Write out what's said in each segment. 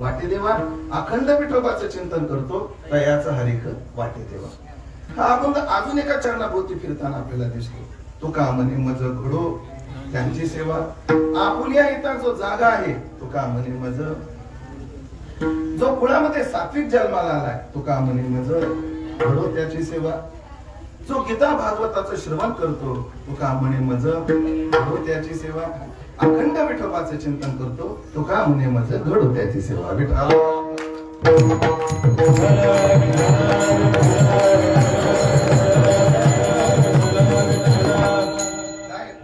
वाटे देवा. अखंड विठोबाचं चिंतन करतो तयाचा हरिक वाटे देवा. हा अभंग अजून एका चरणाभोवती फिरताना आपल्याला दिसतो. तो का म्हणे मज घडो त्यांची सेवा. आपुलिया इथं जो जागा आहे तो का म्हणे मज. जो कुळामध्ये सात्विक जन्माला आलाय तो का म्हणे मज घडो त्याची सेवा. जो गीता भागवताचं श्रवण करतो तो का म्हणे मज घडो त्याची सेवा. अखंड विठोबाचं चिंतन करतो तो का म्हणे मज घडो त्याची सेवा.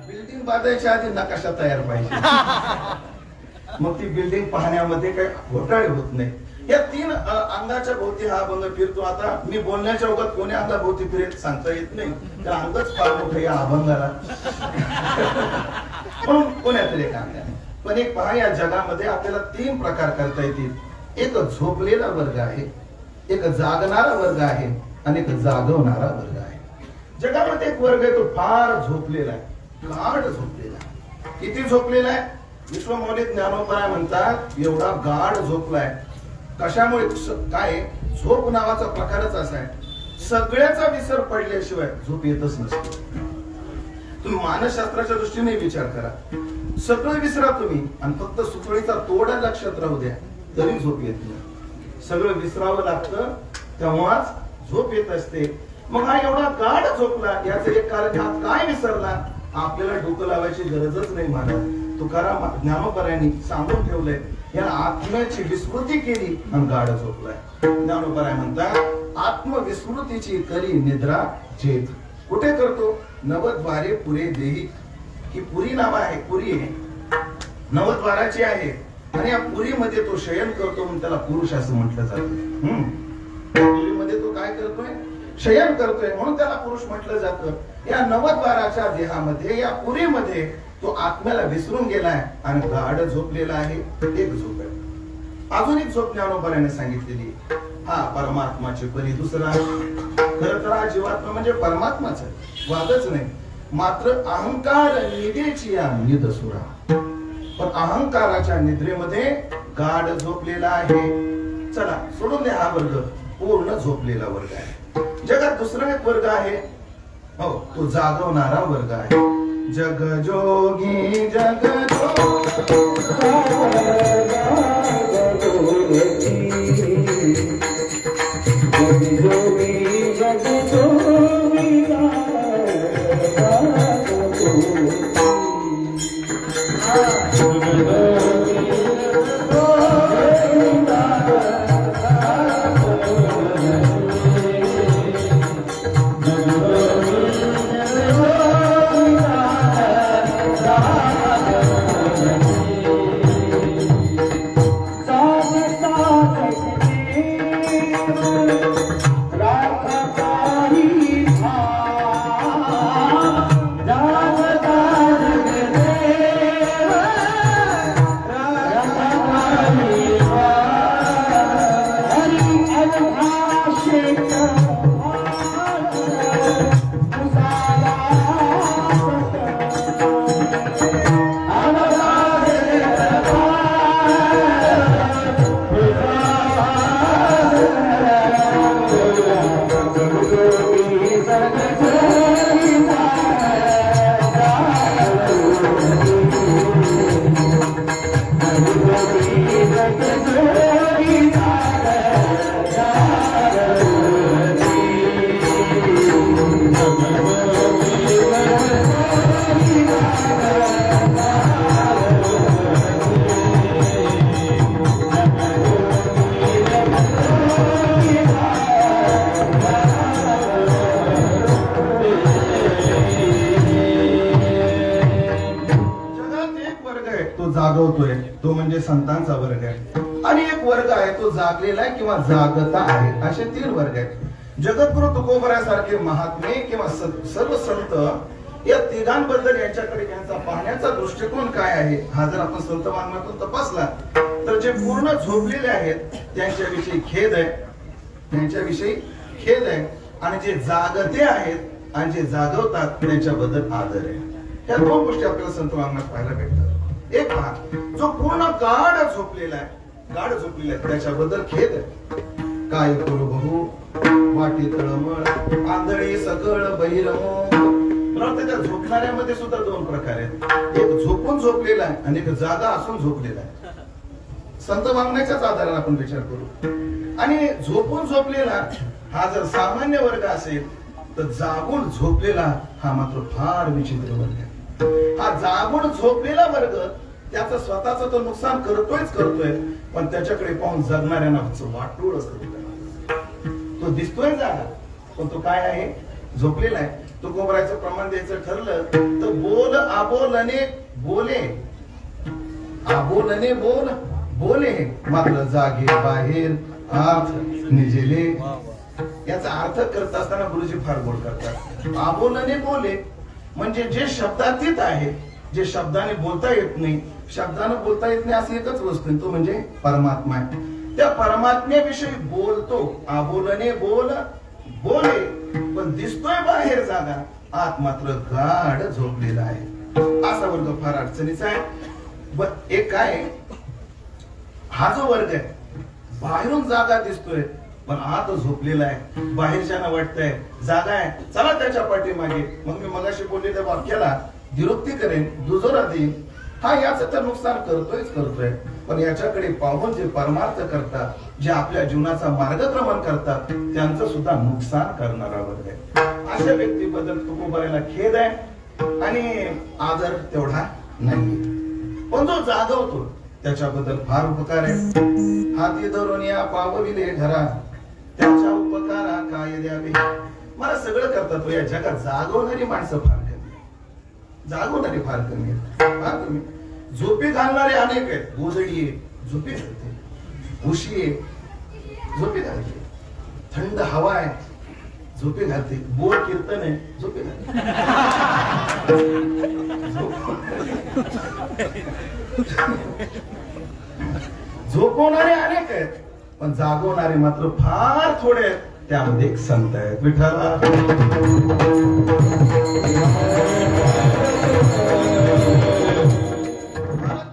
बिल्डिंग बांधायच्या आधी नकाशा तयार पाहिजे. मग ती बिल्डिंग पाहण्यामध्ये काही घोटाळे होत नाही. या 3 अंगाच्या भोवती हा अभंग फिरतो. आता मी बोलण्याच्या ओघात कोण्या अंगा भोवती फिरेल सांगता येत नाही. तर अंगच फार मोठं या अभंगाला म्हणून कोण्यातरी एक अंगाने. पण एक पहा, या जगामध्ये आपल्याला 3 प्रकार करता येतील. एक झोपलेला वर्ग आहे, एक जागणारा वर्ग आहे आणि एक जागवणारा वर्ग आहे. जगामध्ये एक वर्ग आहे तो फार झोपलेला आहे, गाढ झोपलेला आहे. किती झोपलेला आहे? विश्वमौली ज्ञानोबा म्हणतात एवढा गाढ झोपलाय. कशामुळे? काय झोप नावाचा प्रकारच असा आहे, सगळ्याचा विसर पडल्याशिवाय झोप येतच नसते. तुम्ही मानसशास्त्राच्या दृष्टीने विचार करा, सगळं विसरा तुम्ही आणि फक्त सुतळीचा तोडा लक्षात राहू द्या तरी झोप येत नाही. सगळं विसरावं लागतं तेव्हाच झोप येत असते. मग हा एवढा गाढ झोपला याचं एक कारण हा काय विसरला? आपल्याला डोकं लावायची गरजच नाही. महाराज तुकाराम ज्ञानोबरायांनी सांगून ठेवलंय, या आत्म्याची विस्मृती केली आणि गाढ झोपलाय. ज्ञानोबराय म्हणतात आत्मविस्मृतीची करी निद्रा चेत. कुठे करतो? नवद्वारे पुरे देही. ही पुरी नाव आहे, पुरी आहे, नवद्वाराची आहे आणि या पुरीमध्ये तो शयन करतो म्हणून त्याला पुरुष असं म्हटलं जातं. पुरीमध्ये तो काय करतोय? शयन करतोय म्हणून त्याला पुरुष म्हटलं जातं. या नवद्वाराच्या देहामध्ये, या पुरीमध्ये तो आत्म्याला विसरून गेलाय आणि गाढ झोपलेला आहे. एक झोप आहे. अजून एक झोप ज्ञानोबराने सांगितलेली, हा परमात्माची परी दुसरा. खरं तर हा जीवात्मा म्हणजे परमात्माच आहे, वादच नाही. मात्र अहंकार निदेची या निद सुरा. पण अहंकाराच्या निद्रेमध्ये गाढ झोपलेला आहे. चला सोडून द्या हा वर्ग, पूर्ण झोपलेला वर्ग आहे. जगात दुसरा एक वर्ग आहे, हो तो जागवणारा वर्ग आहे. जग जोगी जग जागवतोय तो म्हणजे संतांचा वर्ग आहे. आणि एक वर्ग आहे तो जागलेला आहे किंवा जागता आहे. असे 3 वर्ग आहेत. जगद्गुरु तुकोबरासारखे महात्मे किंवा सर्व संत या तिघांबद्दल यांच्याकडे यांचा पाहण्याचा दृष्टिकोन काय आहे हा जर आपण संत वाङ्मयातून तपासला तर जे पूर्ण झोपलेले आहेत त्यांच्याविषयी खेद आहे, त्यांच्याविषयी खेद आहे. आणि जे जागते आहेत आणि जे जागवतात त्यांच्याबद्दल आदर आहे. या 2 गोष्टी आपल्याला संत वाङ्मयात पाहायला भेटतात. एक पहा, जो पूर्ण गाढ झोपलेला आहे गाढ झोपलेले आहेत, त्याच्याबद्दल खेद आहे. काय करू बहू वाटी तळमळ आंधळी सकळ बहिरमो. मला वाटतं त्या झोपणाऱ्यामध्ये सुद्धा दोन प्रकार आहेत. एक झोपून झोपलेला आहे आणि एक जागा असून झोपलेला आहे. संत वाङ्मयाच्याच आधाराने आपण विचार करू. आणि झोपून झोपलेला हा जर सामान्य वर्ग असेल तर जागून झोपलेला हा मात्र फार विचित्र वर्ग आहे. हा जागून झोपलेला वर्ग त्याचं स्वतःच तो नुकसान करतोय, पण त्याच्याकडे पाहून जगणाऱ्यांना वाटोळ करतोय. तो दिसतोय जागा, पण तो काय आहे? झोपलेला आहे. तो कोबरायचं प्रमाण द्यायचं ठरलं तर बोल आबोलने बोले, आबोलने बोल बोले, मात्र जागे बाहेर आत निजेले. याचा अर्थ करत असताना गुरुजी फार गोड करतात. आबोलने बोले म्हणजे जे शब्दातीत आहे, जे शब्दाने बोलता येत नाही, शब्दाने बोलता येत नाही अशी एकच वस्तू आहे, तो म्हणजे परमात्मा आहे. त्या परमात्म्याविषयी बोलतो. आबोलने बोल बोले, पण दिसतोय बाहेर जागा, आत मात्र गाढ झोपलेला आहे. असा वर्ग फार अडचणीचा आहे. एक काय, हा जो वर्ग आहे बाहेरून जागा दिसतोय पण आत झोपलेला आहे. बाहेरच्याना वाटतंय जागा आहे, चला त्याच्या पाठीमागे. मग मी मगाशी बोललेल्या वाक्याला निरुक्ती करेन, दुजोरा देईन. हा याचं तर नुकसान करतोय, पण याच्याकडे पाहून जे परमार्थ करतात, जे आपल्या जीवनाचा मार्गक्रमण करतात, त्यांचं सुद्धा नुकसान करणारा वर्ग आहे. अशा व्यक्तीबद्दल तुकोबारायला खेद आहे आणि आदर तेवढा नाही. पण जो जागवतो त्याच्याबद्दल फार उपकार आहे. हाती धरून या पावविले घरा, त्याच्या उपकारा काय द्यावे. मला सगळं करतात, या जगात जागवणारी माणसं फार कमी, जागवणारी फार कमी आहेत. झोपी घालणारे अनेक आहेत. गोधडी आहे, झोपी घालते. उशी आहे, झोपी घालते. थंड हवा आहे, झोपी घालते. बोल कीर्तन आहे, झोपी घालते. झोपवणारे अनेक आहेत, पण जागवणारे मात्र फार थोडे आहेत. त्यामध्ये एक संत आहेत, विठ्ठला.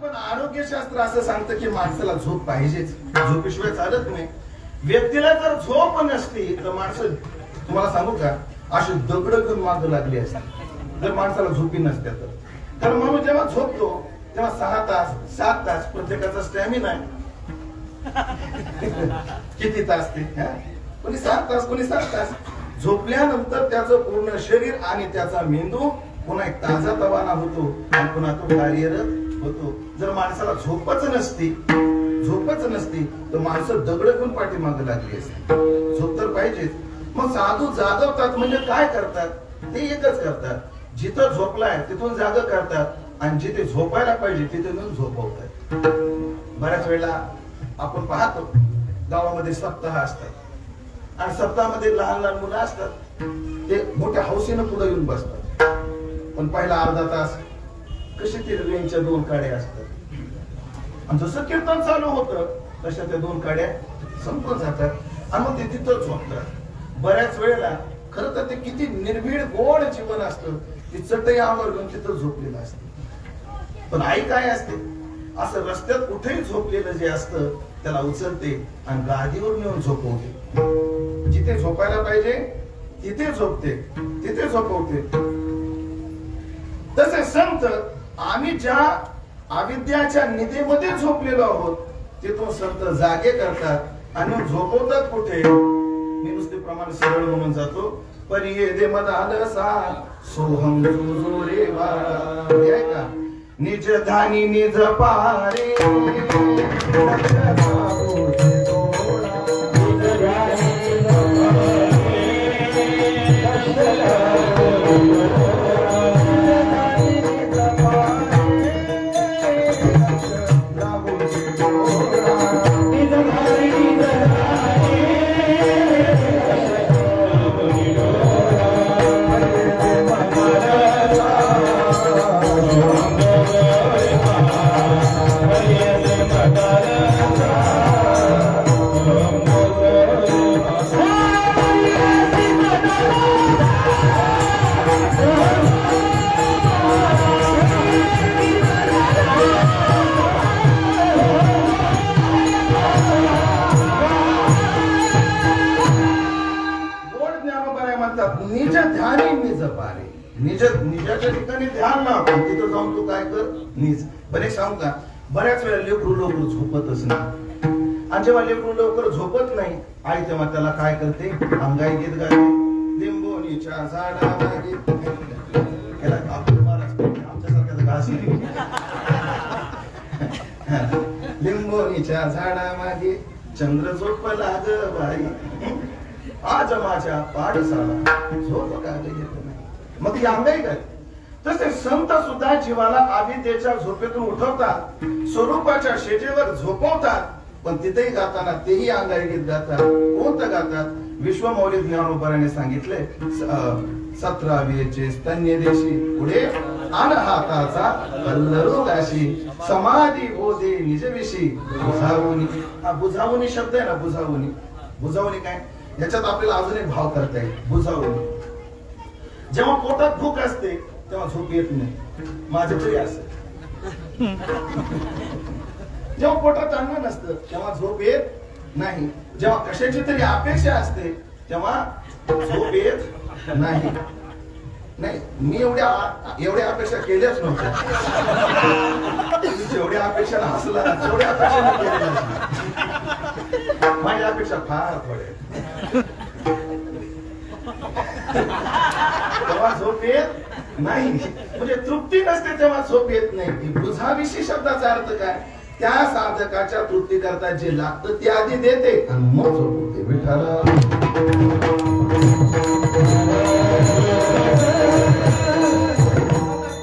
पण आरोग्यशास्त्र असं सांगतं की माणसाला झोप पाहिजेच, झोपेशिवाय चालत नाही. व्यक्तीला जर झोप नसती तर माणसं, तुम्हाला सांगू का, अशी दगड घेऊन माग लागली असते जर माणसाला झोपी नसत्या तर. कारण म्हणून जेव्हा झोपतो तेव्हा 6 तास 7 तास प्रत्येकाचा स्टॅमिना आहे. किती तास ते, कोणी 7 तास, कोणी 7 तास. झोपल्यानंतर त्याचं पूर्ण शरीर आणि त्याचा मेंदू पुन्हा एक ताजा तवाना होतो आणि पुन्हा तो कार्यरत होतो. जर माणसाला झोपच नसती तर माणसं दगड घेऊन पाठीमागे लागली असते. झोप तर पाहिजेच. मग साधू जागवतात म्हणजे काय करतात? ते एकच करतात, जिथं झोपलाय तिथून जाग करतात आणि जिथे झोपायला पाहिजे तिथे नेऊन झोपवतात. बऱ्याच वेळेला आपण पाहतो गावामध्ये सप्ताह असतात आणि सप्ताहामध्ये लहान लहान मुलं असतात, ते मोठ्या हौसेनं पुढे येऊन बसतात. पण पहिला अर्धा तास कशी ते रेंजच्या 2 काड्या असतात आणि जसं कीर्तन चालू होतं तशा त्या 2 काड्या संपून जातात आणि मग ते तिथं झोपतात. बऱ्याच वेळेला खरं तर ते किती निर्भीड गोड जीवन असतं, ती चटई अंगावर घेऊन तिथं झोपलेलं असतं. पण आई काय असते, असं रस्त्यात कुठेही झोपलेलं जे असतं त्याला उचलते आणि गादीवर नेऊन झोपवते. जिथे झोपायला पाहिजे तिथे झोपते, तिथे झोपवते. तसे संत आम्ही ज्या अविद्याच्या निधीमध्ये झोपलेलो आहोत तिथून संत जागे करतात आणि झोपवतात कुठे? मी नुसते प्रमाण सरळ म्हणून जातो, पण ये दे मदाल सा सोहम रे का निज धानी निज पारे Hare ध्यानी निज पारे. निजाच्या ठिकाणी ध्यान लाव, तिथं जाऊन तू काय कर, निज. बरे सांगू का, बऱ्याच वेळा लेकरू लवकर झोपतच नाही, आणि जेव्हा लेकरू लवकर झोपत नाही आई तेव्हा त्याला काय करते, अंगाई गीत गाते. लिंबोनीच्या झाडामागे, याला आपण महाराज आमच्यासारख्याचा घास नाही. लिंबोनीच्या झाडामागे चंद्र झोपला ग बाई, आज माझ्या पाडसाला झोप का येत नाही. मग ती अंगाई गाते. तसे संत सुद्धा जीवाला आविद्येच्या झोपेतून उठवतात, स्वरूपाच्या शेजेवर झोपवतात, पण तिथेही गाताना तेही अंगाई गीत गातात. कोणतं गातात? विश्वमौली ज्ञानोबाने सांगितले, 17चे स्तन्य देशी पुढे आन हाताचा कल्लरू दाशी, समाधी बोधे निजविशी बुझावणी. हा बुझावणी शब्द आहे ना, बुझावणी. बुझावणी काय, याच्यात आपल्याला अजून एक भाव करता येईल. बुझावणी, जेव्हा पोटात भूक असते तेव्हा झोप येत नाही, माझं तरी असं. जेव्हा पोटात अन्न नसतं तेव्हा झोप येत नाही, जेव्हा कशाची तरी अपेक्षा असते तेव्हा झोप येत नाही. नाही, मी एवढ्या अपेक्षा केल्याच नव्हत्या. जेवढ्या अपेक्षा हसला तेवढ्या अपेक्षा केल्या, माझ्या अपेक्षा फार थोड्या. तेव्हा झोप येत नाही, म्हणजे तृप्ती नसते तेव्हा झोप येत नाही. बुझाविषयी शब्दाचा अर्थ काय, त्या साधकाच्या तृप्ती करता जे लागतं ते आधी देते आणि मग झोप होते. विठाला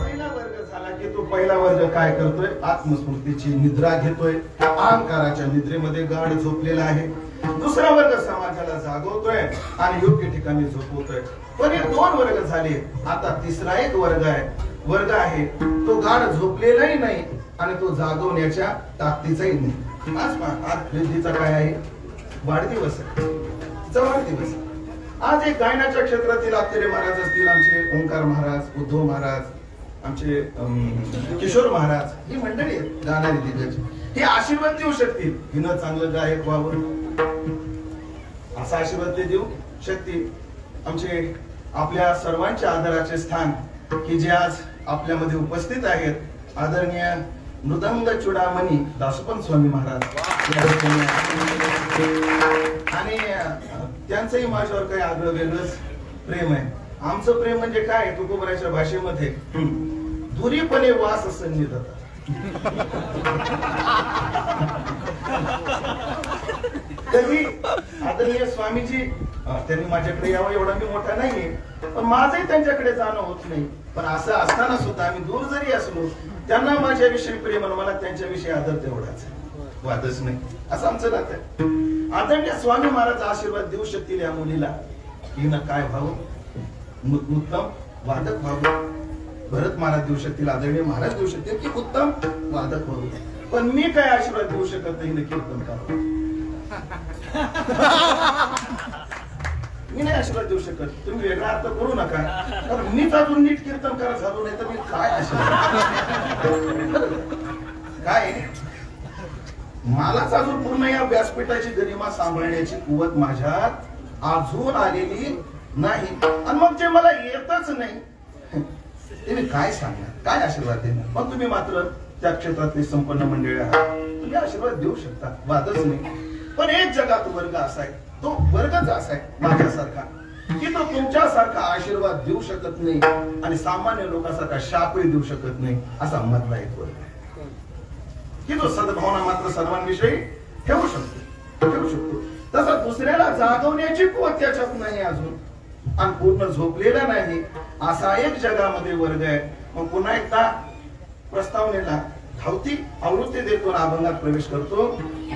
पहिला वर्ग झाला की तो पहिला वर्ग काय करतोय, आत्मस्मृतीची निद्रा घेतोय, अहंकाराच्या निद्रेमध्ये गाढ झोपलेला आहे. दुसरा वर्ग समाजाला जागवतोय आणि योग्य ठिकाणी झोपवतोय. पण हे 2 वर्ग झाले. आता तिसरा एक वर्ग आहे, तो गाढ झोपलेलाही नाही आणि तो जागवण्याच्या ताकदीचाही नाही. आज रिद्धीचा काय आहे, वाढदिवस आहे, तिचा वाढदिवस. आज एक गायनाच्या क्षेत्रातील आत्तेरे महाराज असतील, आमचे ओंकार महाराज, उद्धव महाराज, आमचे किशोर महाराज, ही मंडळी आहेत गाणारी दिग्गज. हे आशीर्वाद देऊ शकतील, हिनं चांगलं गायक व्हावं असा आशीर्वाद ते देऊ शकतील. आमचे आपल्या सर्वांच्या आदराचे स्थान की जे आज आपल्यामध्ये उपस्थित आहेत, आदरणीय मृदंग चुडामणी दासोपंत स्वामी महाराज, आणि त्यांचंही माझ्यावर काही आगळं वेगळंच प्रेम आहे. आमचं प्रेम म्हणजे काय, तुकोबराच्या भाषेमध्ये दुरीपणे वास सन्निधता. कधी आदरणीय स्वामीजी त्यांनी माझ्याकडे यावं एवढा मी मोठा नाहीये, पण माझंही त्यांच्याकडे जाणं होत नाही. पण असं असताना सुद्धा आम्ही दूर जरी असलो त्यांना माझ्याविषयी प्रेम आणि मला त्यांच्याविषयी आदर तेवढाच, वादच नाही, असं आमचं नातं आहे. आदरणीय स्वामी महाराज आशीर्वाद देऊ शकतील या मुलीला, हिनं काय व्हावं, उत्तम वादक व्हावं. भरत महाराज देऊ शकतील, आदरणीय महाराज देऊ शकतील की उत्तम वादक व्हावं. पण मी काय आशीर्वाद देऊ शकत नाही, हिनं कीर्तन करावं. मी नाही आशीर्वाद देऊ शकत, तुम्ही वेगळा अर्थ करू नका, कारण मीच अजून नीट कीर्तन करा झालो नाही तर मी काय आशीर्वाद काय. मलाच अजून पूर्ण या व्यासपीठाची गरिमा सांभाळण्याची कुवत माझ्यात अजून आलेली नाही, आणि मग जे मला येतच नाही ते मी काय सांगणार, काय आशीर्वाद देणार. मग तुम्ही मात्र त्या क्षेत्रातले संपन्न मंडळी आहात, तुम्ही आशीर्वाद देऊ शकता, वादच नाही. पण एक जगात वर्ग असा आहे, तो वर्गच असा आहे माझ्यासारखा, की तो तुमच्यासारखा आशीर्वाद देऊ शकत नाही आणि सामान्य लोकांसारखा शापही देऊ शकत नाही, असा मधला एक वर्ग आहे, की तो सद्भावना मात्र सर्वांविषयी ठेवू शकतो. तसा दुसऱ्याला जागवण्याची कुवत त्याच्यात नाही अजून, आणि पूर्ण झोपलेला नाही, असा एक जगामध्ये वर्ग आहे. मग पुन्हा एकदा प्रस्तावनेला धावती आवृत्ती देतो, अभंगात प्रवेश करतो.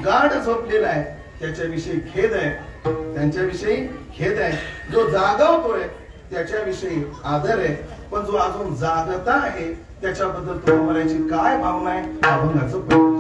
गाढ झोपलेला आहे त्याच्याविषयी खेद आहे, त्यांच्याविषयी खेद आहे. जो जागवतोय त्याच्याविषयी आदर आहे, पण जो अजून जागता आहे त्याच्याबद्दल तो म्हणायची काय भावना आहे, अभंगाचं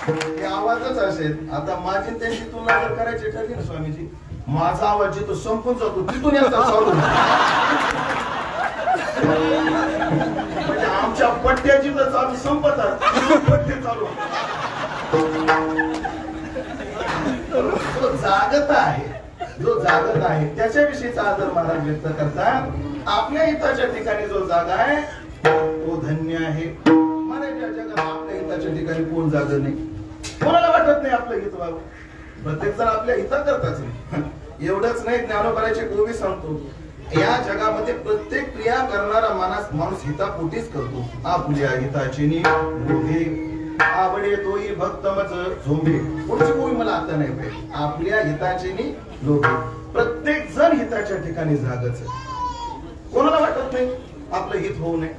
हे आवाजच असेल. आता माझी त्यांची तुलना जर करायची ठरली ना स्वामीजी, माझा आवाज जिथं संपून जातो तिथून यांचा चालू होतो. म्हणजे आमच्या पट्ट्या जिथं चालू संपतात पट्टे चालू जो जागत आहे, जो जागत आहे त्याच्याविषयीचा आदर महाराज व्यक्त करतात. आपल्या हिताच्या ठिकाणी जो जागा आहे तो धन्य आहे. महाराज या जगात आपल्या हिताच्या ठिकाणी कोण जाग नाही, कोणाला वाटत नाही आपलं हित व्हावं. प्रत्येक जण आपल्या हिता करताच नाही. एवढंच नाही, ज्ञानोबाचे गोवी सांगतो, या जगामध्ये प्रत्येक क्रिया करणारा माणूस हितापोटीच करतो. आपल्या हिताची लोभे आवडे तोही भक्त मज झोंबे. पुढची गोवी मला आता नाही पाहिजे. आपल्या हिताची लोभे. प्रत्येक जण हिताच्या ठिकाणी जागच आहे. कोणाला वाटत नाही आपलं हित होऊ नये.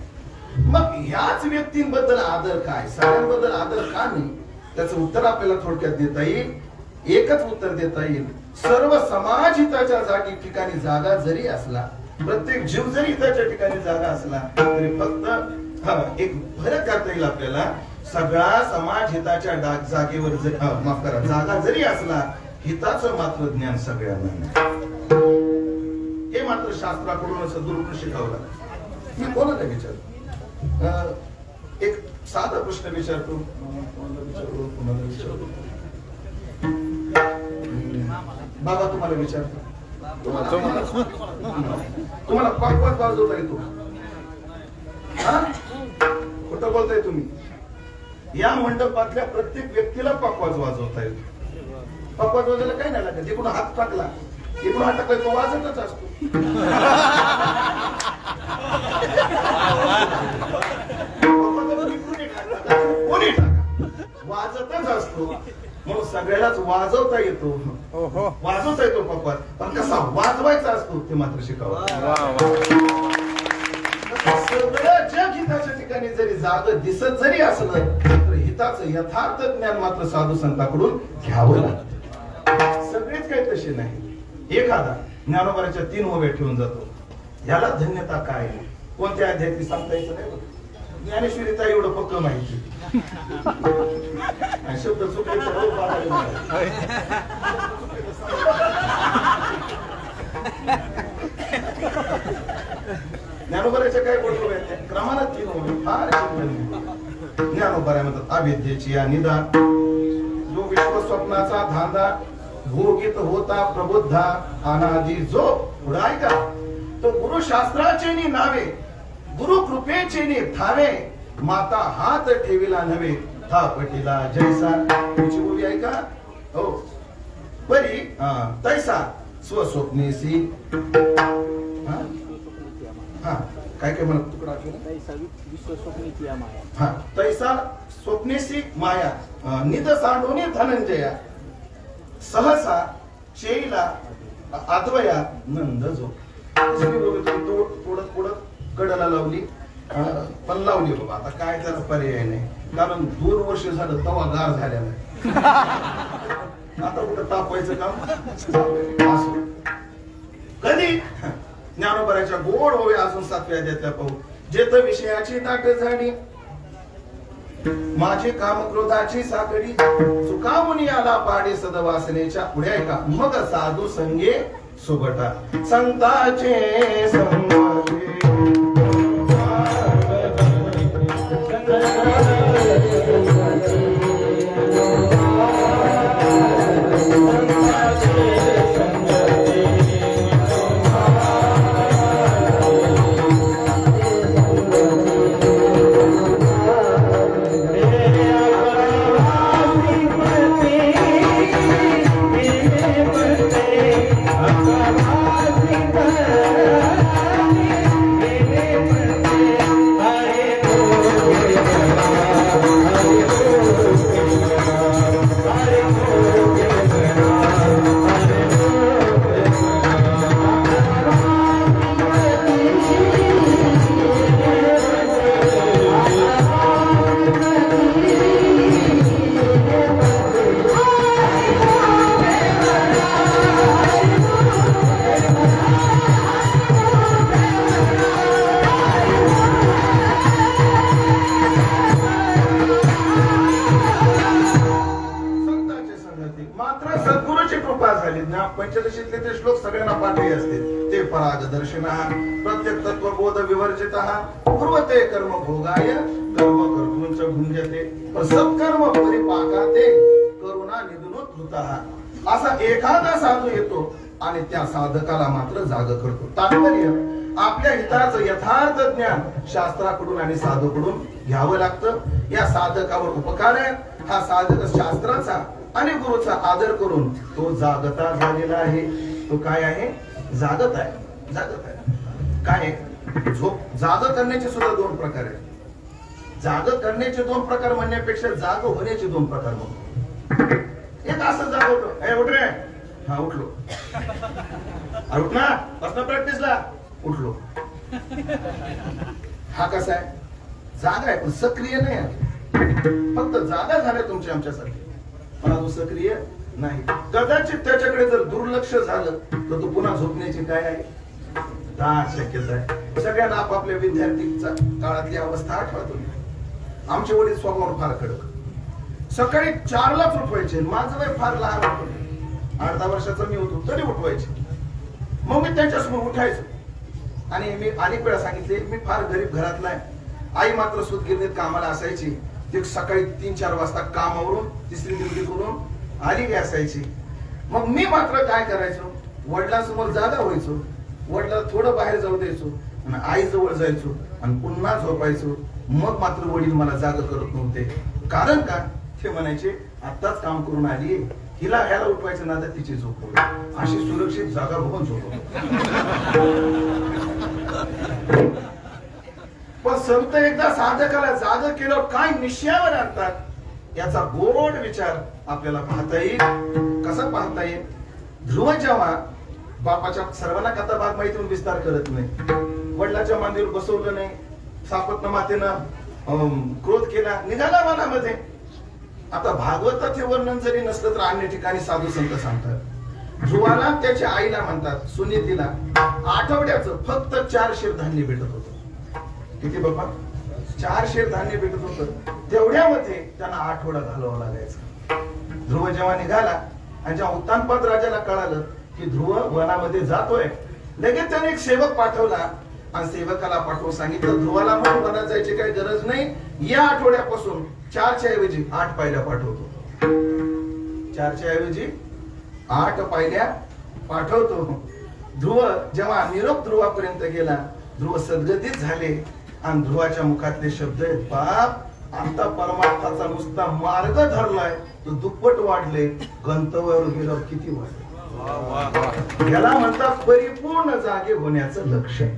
मग ह्याच व्यक्तींबद्दल आदर काय, सगळ्यांबद्दल आदर का नाही, त्याचं उत्तर आपल्याला थोडक्यात देता येईल. एकच उत्तर देता येईल, सर्व समाज हिताच्या जागी ठिकाणी जागा जरी असला, प्रत्येक जीव जरी हिताच्या ठिकाणी जागा असला, तरी फक्त एक फरक करता येईल आपल्याला. सगळा समाज हिताच्या जागेवर जरी माफ करा जागा जरी असला, हिताचं मात्र ज्ञान सगळ्यांना नाही. हे मात्र शास्त्राकडून असं दुरुपयोग शिकवलं. मी कोणाला विचारतो, एक साधा प्रश्न विचारतो, बाबा तुम्हाला विचारतो, तुम्हाला पाच वाजवता येतो? खोटं बोलताय तुम्ही? या मंडपातल्या प्रत्येक व्यक्तीला पकवाज वाजवता येतो. पकवाज वाजवायला काही नाही लागत. इकडून हात टाकला, इकडून हात टाकला, तो वाजतच असतो. कोणी टाका वाजतच असतो. म्हणून सगळ्यालाच वाजवता येतो, वाजवता येतो पकवाज, पण कसा वाजवायचा असतो ते मात्र शिकावं. सगळं जग हिताच्या ठिकाणी जरी जाग दिसत जरी असलं, तर हिताचं यथार्थ ज्ञान मात्र साधू संतांकडून घ्यावं लागतं. सगळेच काही तसे नाही. एखादा ज्ञानोबाच्या 3 ओव्या ठेवून जातो, ह्याला धन्यता काय, कोणत्या अध्यायात सांगता येतं नाही. ज्ञानेश्वरीता एवढं पक्क माहिती, शब्द चुकायचा ज्ञानोबाच्या काय बोलतो क्रमानं 3 ओव्या फार ज्ञानोबा म्हणतात. अविद्येची या निदान, जो विश्व स्वप्नाचा धांदा, भोगित होता प्रबुद्धा अनादी जो. पुढे ऐका, तो गुरुशास्त्राचे नावे, गुरु कृपेचे थावे, माता हात ठेविला नव्हे थापटीला जैसा. तुमची बोली ऐका हो. परी तैसा स्वस्वप्नेसी, काय काय म्हणत तुकडा तैसा स्वप्नेसी माया, निध सांडोनी धनंजया, सहसा शेईला अद्वया नंद जो. पुढत कडला लावली, पण लावली बाबा. आता काय त्याला पर्याय नाही, कारण 2 वर्ष झालं तवा गार झाल्या नाही. आता कुठं तापवायचं काम. कधी ज्ञानोबराच्या गोड होवे अजून 7व्या अध्यायात पाहू. जेथ विषयाची दाट झाली, माझी काम क्रोधाची साकडी, चुकावून आला पाडे सदवासनेच्या. पुढे ऐका, मग साधू संगे सुबटा संताचे संभाषे. पंचदशीतले ते श्लोक सगळ्यांना पाठही असते. ते पराग दर्शना प्रत्येक तत्वबोध विवर्जितः पूर्वते कर्म भोगाय कर्म कर्तुंच भुंजते सत्कर्म परिपाकाते करुणा निधुनोत्तः. असा एखादा साधू येतो आणि त्या साधकाला मात्र जाग करतो. तात्पर्य आपल्या हिताचं यथार्थ ज्ञान शास्त्राकडून आणि साधूकडून घ्यावं लागतं. या साधकावर उपकार आहे. हा साधक शास्त्राचा आणि गुरुचा आदर करून तो जागता झालेला आहे. तो काय आहे? जागत आहे. जागत आहे. काय झोप जाग करण्याचे सुद्धा दोन प्रकार आहेत. जाग करण्याचे दोन प्रकार म्हणण्यापेक्षा जाग होण्याचे दोन प्रकार म्हणतो. एक असं जाग होतो, ए उठ रे, हा उठलो, अरे उठ ना, बस प्रॅक्टिसला, उठलो. हा कसा आहे? जागा आहे पण सक्रिय नाही आहे. फक्त जागा झाल्या तुमच्या आमच्यासाठी, पण अजून सक्रिय नाही. कदाचित त्याच्याकडे जर दुर्लक्ष झालं तर तो पुन्हा झोपण्याची काय आहे? दाट शक्यता आहे. सगळ्यांना आपापल्या विद्यार्थीचा काळातली अवस्था आठवतो. आमचे वडील स्वभावावर फार कडक. सकाळी 4लाच उठवायचे. माझं वय फार लहान होतं, 8-10 वर्षाचा मी होतो तरी उठवायचे. मग मी त्यांच्यासमोर उठायचो. आणि मी अनेक वेळा सांगितले, मी फार गरीब घरातला आहे. आई मात्र सूतगिरणीत कामाला असायची. ती सकाळी 3-4 वाजता कामावरून तिसरी ड्युटी करून आलेली असायची. मग मी मात्र काय करायचो? वडिलांसमोर जागा व्हायचो, वडिलांना थोडं बाहेर जाऊ द्यायचो आणि आई जवळ जायचो आणि पुन्हा झोपायचो. मग मात्र वडील मला जागा करत नव्हते. कारण का? ते म्हणायचे, आत्ताच काम करून आली, हिला ह्याला उठवायचं ना, तर तिची झोप होईल. अशी सुरक्षित जागा बघून झोप. पण संत एकदा साधकाला जाग केल्यावर काय निश्चयावर आणतात याचा गोड विचार आपल्याला पाहता येईल. कसा पाहता येईल? ध्रुव जेव्हा बापाच्या सर्वांना कथा भाग माहिती विस्तार करत नाही, वडिलाच्या मांडीवर बसवलं नाही, सापत्न मातेनं क्रोध केला, निघाला मनामध्ये. आता भागवतात हे वर्णन जरी नसलं तर अन्य ठिकाणी साधू संत सांगतात. ध्रुवाला त्याच्या आईला म्हणतात, सुनीतीला आठवड्याचं फक्त 4 शेर धान्य भेटत होतं. किती बाबा? 4 शेर धान्य भेटत होतं. तेवढ्यामध्ये त्यांना आठवडा घालवावा लागायचा. ध्रुव जेव्हा निघाला आणि जेव्हा उत्तानपाद राजाला कळालं की ध्रुव वनामध्ये जातोय, लगेच त्याने एक सेवक पाठवला आणि सेवकाला पाठवून सांगितलं, ध्रुवाला म्हणून वनात जायची काही गरज नाही, या आठवड्यापासून 4च्या ऐवजी 8 पायऱ्या पाठवतो. 4च्या ऐवजी 8 पायऱ्या पाठवतो. ध्रुव जेव्हा निरोप ध्रुवापर्यंत गेला, ध्रुव सद्गतीत झाले आणि ध्रुवाच्या मुखातले शब्द आहेत, बाप आता परमार्थाचा नुसता मार्ग धरलाय तो दुप्पट वाढले, गंतव्यावर गेल्यावर किती वाढले. याला म्हणतात परिपूर्ण जागे होण्याचं लक्षण.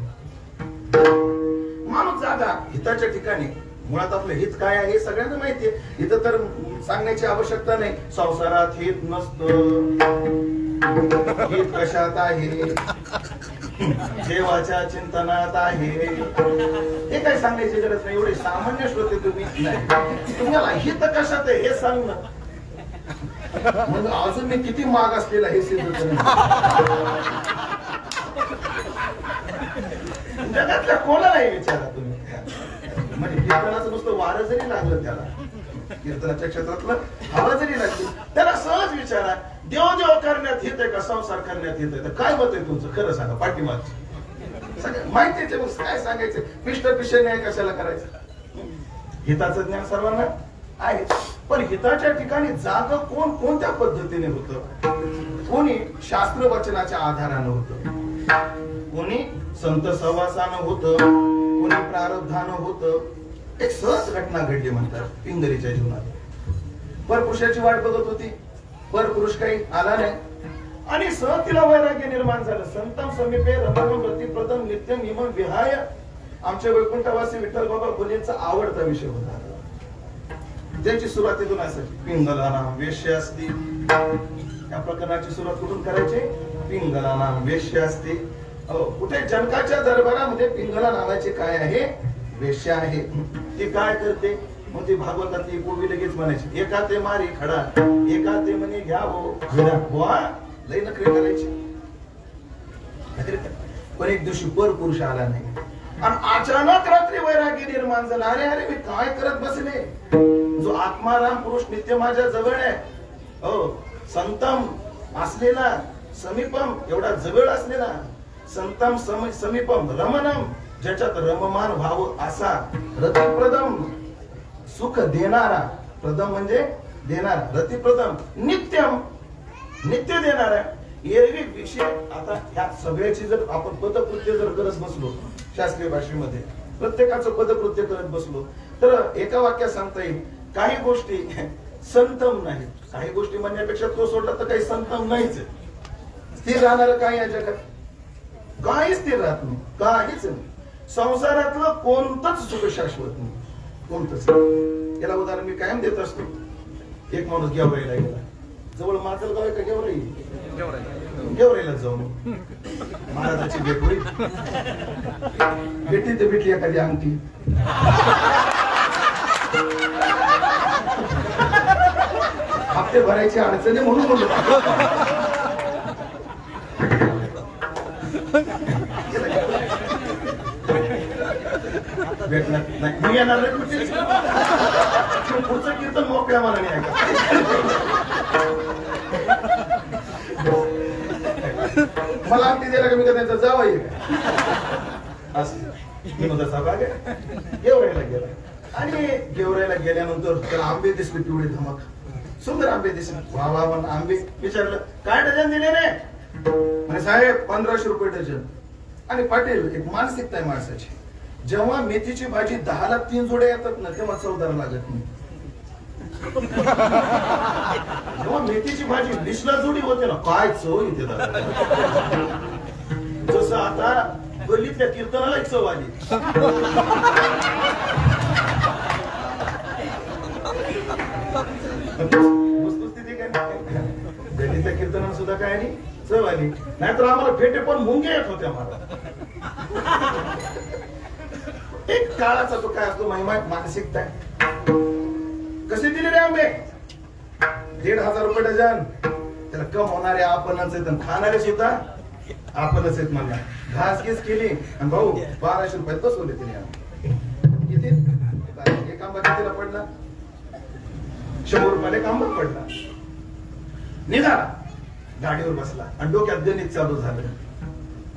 माणूस जागा हिताच्या ठिकाणी. मुळात आपलं हित काय आहे हे सगळ्यांना माहितीये. इथं तर सांगण्याची आवश्यकता नाही. संसारात हित नसतं. हित कशात आहे? देवाच्या चिंतनात आहे. हे काय सांगायची गरज नाही. एवढे सामान्य श्रोते तुम्ही नाही. तुम्हाला हित कशात आहे हे सांग ना. मग अजून मी किती माग असलेला हे सिद्ध करेन. जगातल्या कोणालाही विचारा तुम्ही. म्हणजे कीर्तनाचं नुसतं वारं जरी लागलं त्याला, कीर्तनाच्या क्षेत्रातलं हवा जरी लागली, त्याला सहज विचारा, देव करण्यात येत आहे का संसार करण्यात येत आहे? काय मत आहे तुमचं? खरं सांगा. पाठीमागचं सगळं माहिती आहे. काय सांगायचं? पिष्ट पिष्ट नाही कशाला करायचं? हिताचं ज्ञान सर्वांना आहे. पण हिताच्या ठिकाणी जाग कोण कोणत्या पद्धतीने होतं? कोणी शास्त्र वचनाच्या आधारानं होतं, कोणी संत सहवासानं होतं, कोणी प्रारब्धानं होतं. एक सहज घटना घडली म्हणतात पिंगरीच्या जीवनात. परपुरुषाची वाट बघत होती, परपुरुष काही आला नाही आणि सहज तिला वैराग्य निर्माण झालं. संतम समीपे रमणं प्रतिप्रदम नित्यम इमं विहाय. आमच्या वैकुंठवासी विठ्ठल बाबा फुलेंचा आवडता विषय होता. ज्याची सुरुवातीतून असायची, पिंगला नाम वेश्य असते. या प्रकरणाची सुरुवात कुठून करायची? पिंगला नाम वेश्य असते. कुठे जनकाच्या दरबारामध्ये पिंगला नावाचे काय आहे? वेश्या आहे. ती काय करते? मग ती भागवतातली पूर्वी लगेच म्हणायची, एका ते मारी खडा, एका ते म्हणे घ्यावो बुवा. लई नखरे करायची. पण एक दिवशी परपुरुष आला नाही आणि अचानक रात्री वैराग्य निर्माण झाला. अरे अरे मी काय करत बसले? जो आत्माराम पुरुष नित्य माझ्या जवळ आहे, संतम असलेला समीपम एवढा जवळ असलेला, संतम समीपम रमणम ज्याच्यात रममान व्हाव असा, रतिप्रदम सुख देणारा, प्रदम म्हणजे देणारा, रतिप्रदम नित्यम नित्य देणारा, एरवी विषय. आता ह्या सगळ्याची जर आपण पदकृत्य जर करत बसलो शास्त्रीय भाषेमध्ये, प्रत्येकाचं पदकृत्य करत बसलो तर एका वाक्यात सांगता येईल काही गोष्टी संतम नाही. काही गोष्टी म्हणण्यापेक्षा तो सोडला तर काही संतम नाहीच. स्थिर राहणार काय या जगात? काही स्थिर राहत नाही, काहीच नाही. संसारातलं कोणतंच सुख शाश्वत नाही, कोणतंच. याला उदाहरण मी कायम देत असतो. एक माणूस गेवराईला गेला. जवळ माझं गाव आहे का गेवराई? गेवराईला जाऊ महाराजाची भेट होईल. भेटली तर भेटली एखादी अंगठी. हप्ते भरायची अडचणी म्हणून बोललो. भेटणार नाही, मी येणार नाही. पुढचं कीर्तन मोकळ्या मनाने ऐका. मला अंगठी द्यायला का मी का त्यांचा जावा येईल असं. मी तसा भाग आहे. गेवराईला गेला आणि गेवराईला गेल्यानंतर त्याला आंबे दिसले, पिवळे धमक, सुंदर आंबे दिसले. वा वा म्हणून आंबे. विचारलं काय डझन दिले रे? म्हणे साहेब 1500 रुपये डझन. आणि पाटील एक मानसिकता आहे माणसाची, जेव्हा मेथीची भाजी 10ला 3 जोड्या येतात ना तेव्हा चवदार लागत नाही. जेव्हा मेथीची भाजी 20ला जोडी होते ना काय चव येते दादा. जसं आता गल्लीतल्या कीर्तनाला चव आली. वस्तुस्थिती काय गल्लीतल्या कीर्तनाला सुद्धा काय आली? चव आली. नाहीतर आम्हाला फेटे पण मुंगे येत होते आम्हाला. एक काळाचा तो काय असतो महिमा, मानसिकता. कसे दिले रे आंबे? 1500 रुपये डझन. त्याला कम होणारे आपणच आहेत, खाणारे सुद्धा आपणच आहेत. मला घासगीस केली आणि भाऊ 1200 रुपयात बसवले तिने. किती? एक आंबा कितीला पडला? 100 रुपयाला एक आंबा पडला. निघाला, गाडीवर बसला आणि डोक्यात गणित चालू झालं.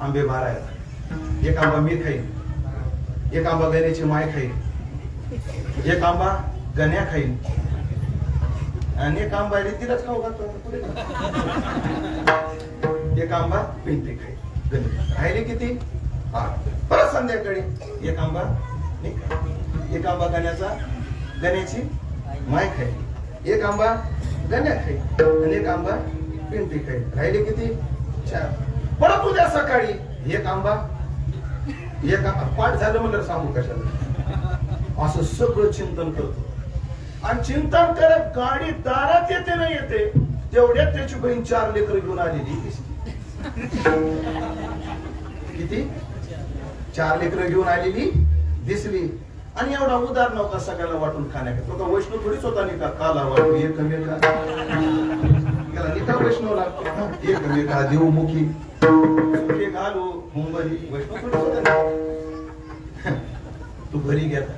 आंबे भरायला. एक आंबा मी खाईन, एक आंबा गण्याची माय खाईन, एक आंबा गण्या खाईन आणि एक आंबा रीतीलाच खाऊ घालतो. एक आंबा पिंपरी खाईन. गणित राहिले किती? 8. परत संध्याकाळी एक आंबा मी खाईन, एक आंबा गण्याची माय खाईन, एक आंबा गण्या खाईन आणि एक आंबा पिंपरी खाईन. राहिले किती? 4. परत उद्या सकाळी एक आंबा, एक पाठ झालं म्हणलं सांगू कशाला. असं सगळं चिंतन करतो आणि चिंतन करत गाडी दारात येते ना येते तेवढ्यात त्याची बहीण 4 लेकरं घेऊन आलेली दिसली. किती? 4 लेकरं घेऊन आलेली दिसली. आणि एवढा उदार नव्हता सगळ्याला वाटून खाण्याचा. तो का वैष्णव थोडीच होता नाही का? काला वाटू एकमेका त्याला निका वैष्णव लागतो. एकमेका देवमुखी घालू मुंबई वैष्णव थोडीच होता. तू घरी गेला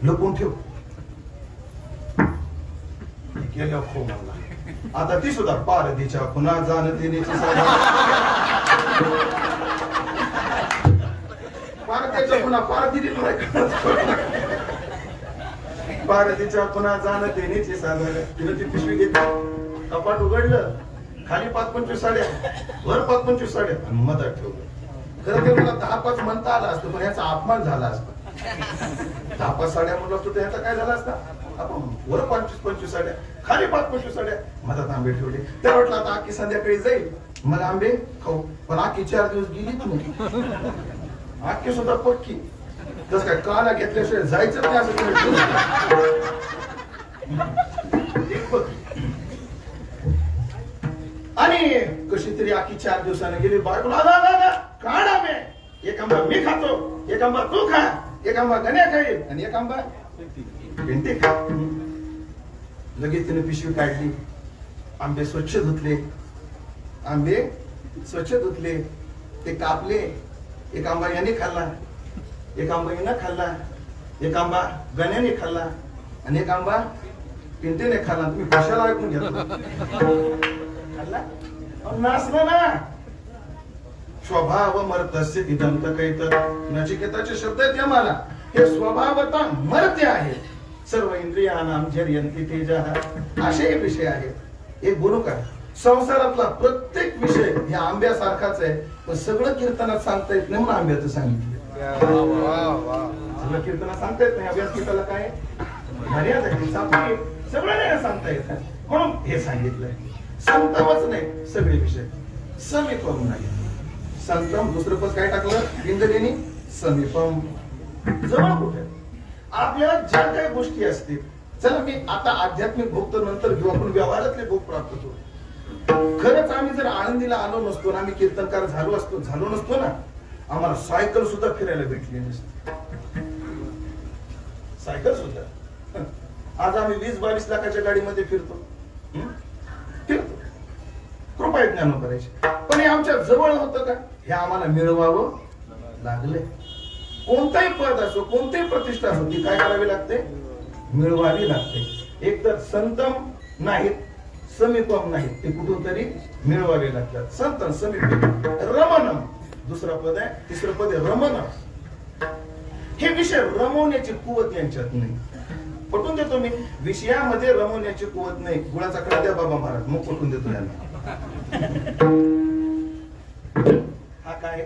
लपून ठेव. गेल्या खो म्हणला. आता ती सुद्धा पारदीच्या पुन्हा जाण देण्याची पारदीच्या पुन्हा पारदीच्या पुन्हा जाण देण्याची साधन. तिने ती पिशवी घेतली, कपाट उघडलं, खाली 5-25 साड्या, वर 5-25 साड्या आणि मधात ठेवलं. खरं ते मला 10-5 म्हणता आलं असतं पण याचा अपमान झाला असता. 10-5 साड्या म्हणलं असतो तर याचा काय झाला असता? आपण वर 25-25 साड्या, खाली 5-25 साड्या, मधात आंबे ठेवले. त्या वाटलं आता आखी संध्याकाळी जाईल मला आंबे खाऊ. पण आखी 4 दिवस गेलीच नाही. आखी सुद्धा पक्की. तस काय काला घेतल्याशिवाय जायचं नाही असं. आणि कशी तरी आखी 4 दिवसाने गेली. बायकोला काढ आंबे. एक आंबा मी खातो, एक आंबा तू खा, एक आंबा गण्या खाईल आणि एक आंबा पिंटे खा. लगेच तिने पिशवी काढली, आंबे स्वच्छ धुतले, आंबे स्वच्छ धुतले, ते कापले. एक आंबा याने खाल्ला, एक आंबा हिनं खाल्ला, एक आंबा गण्याने खाल्ला आणि एक आंबा पिंटेने खाल्ला, तुम्ही कशाला ऐकून घेतला? खाल्ला? अहो, नाचलं ना. स्वभाव मर्तस्य इदंत कैत, नचिकेताचे शब्द आहेत आम्हाला. हे स्वभावता मर्त्य आहेत. सर्व इंद्रियानाम जर्यंती तेजः, असे विषय आहेत. एक बोलू का, संसारातला प्रत्येक विषय ह्या आंब्यासारखाच आहे, पण सगळं कीर्तनात सांगता येत नाही म्हणून आंब्याचं सांगितलं. सगळं कीर्तनात सांगता येत नाही. अभ्यास कीर्तनाला काय मर्यादा आहे, सगळं नाही सांगता येत म्हणून हे सांगितलंय. संतमच नाही सगळे विषय, समीपम नाही. संतम दुसरं पद काय टाकलं इंद्रियनी, समीपम, जवळ कुठे. आपल्याला ज्या काही गोष्टी असतील, चला मी आता आध्यात्मिक भोग तर नंतर घेऊ, आपण व्यवहारातले भोग प्राप्त करू. खरंच आम्ही जर आळंदीला आलो नसतो ना, आम्ही कीर्तनकार झालो नसतो ना, आम्हाला सायकल सुद्धा फिरायला भेटली नसती. सायकल सुद्धा. आज आम्ही 20-22 लाखाच्या गाडीमध्ये फिरतो. कृपा आहे ज्ञानोबराची. पण हे आमच्या जवळ होतं का, हे आम्हाला मिळवावं लागले. कोणताही पद असो, कोणतीही प्रतिष्ठा असो, ती काय करावी लागते, मिळवावी लागते. एक तर संतम नाहीत, समीपम नाहीत, ते कुठून तरी मिळवावे लागतात. संतम समीपम. रमणम दुसरा पद आहे, तिसरं पद आहे रमणम. हे विषय रमवण्याची कुवत यांच्यात नाही. पटून देतो मी, विषयामध्ये रमवण्याची कुवत नाही. गुळाचा कडा द्या बाबा महाराज, मग पटून देतो यांना. हा काय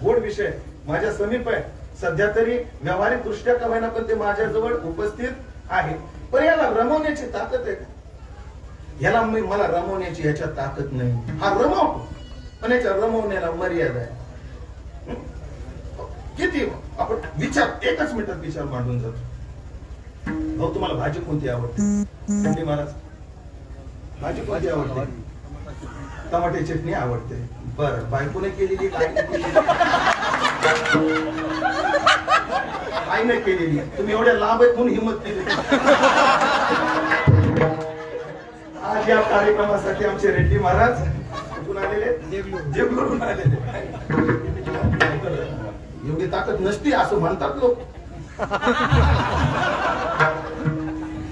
गोड विषय माझ्या समीप आहे. सध्या तरी व्यावहारिक दृष्ट्या का होईना, पण ते माझ्याजवळ उपस्थित आहे. पण याला रमवण्याची ताकद आहे का? याला मला रमवण्याची ह्याच्यात ताकद नाही. हा रमवतो, पण याच्या रमवण्याला मर्यादा आहे. किती आपण विचार एकच मिनिटात विचार मांडून जातो. भाऊ तुम्हाला भाजी कोणती आवडते? महाराज भाजी कोणती आवडते? टमाटे चटणी आवडते. बर, बायकोने केलेली काय आईने केलेली. तुम्ही एवढ्या लांब आहेत म्हणून हिंमत केली. आज या कार्यक्रमासाठी आमचे रेड्डी महाराज कुठून आलेले? देवगडून आलेले. एवढी ताकद नसती असं म्हणतात लोक.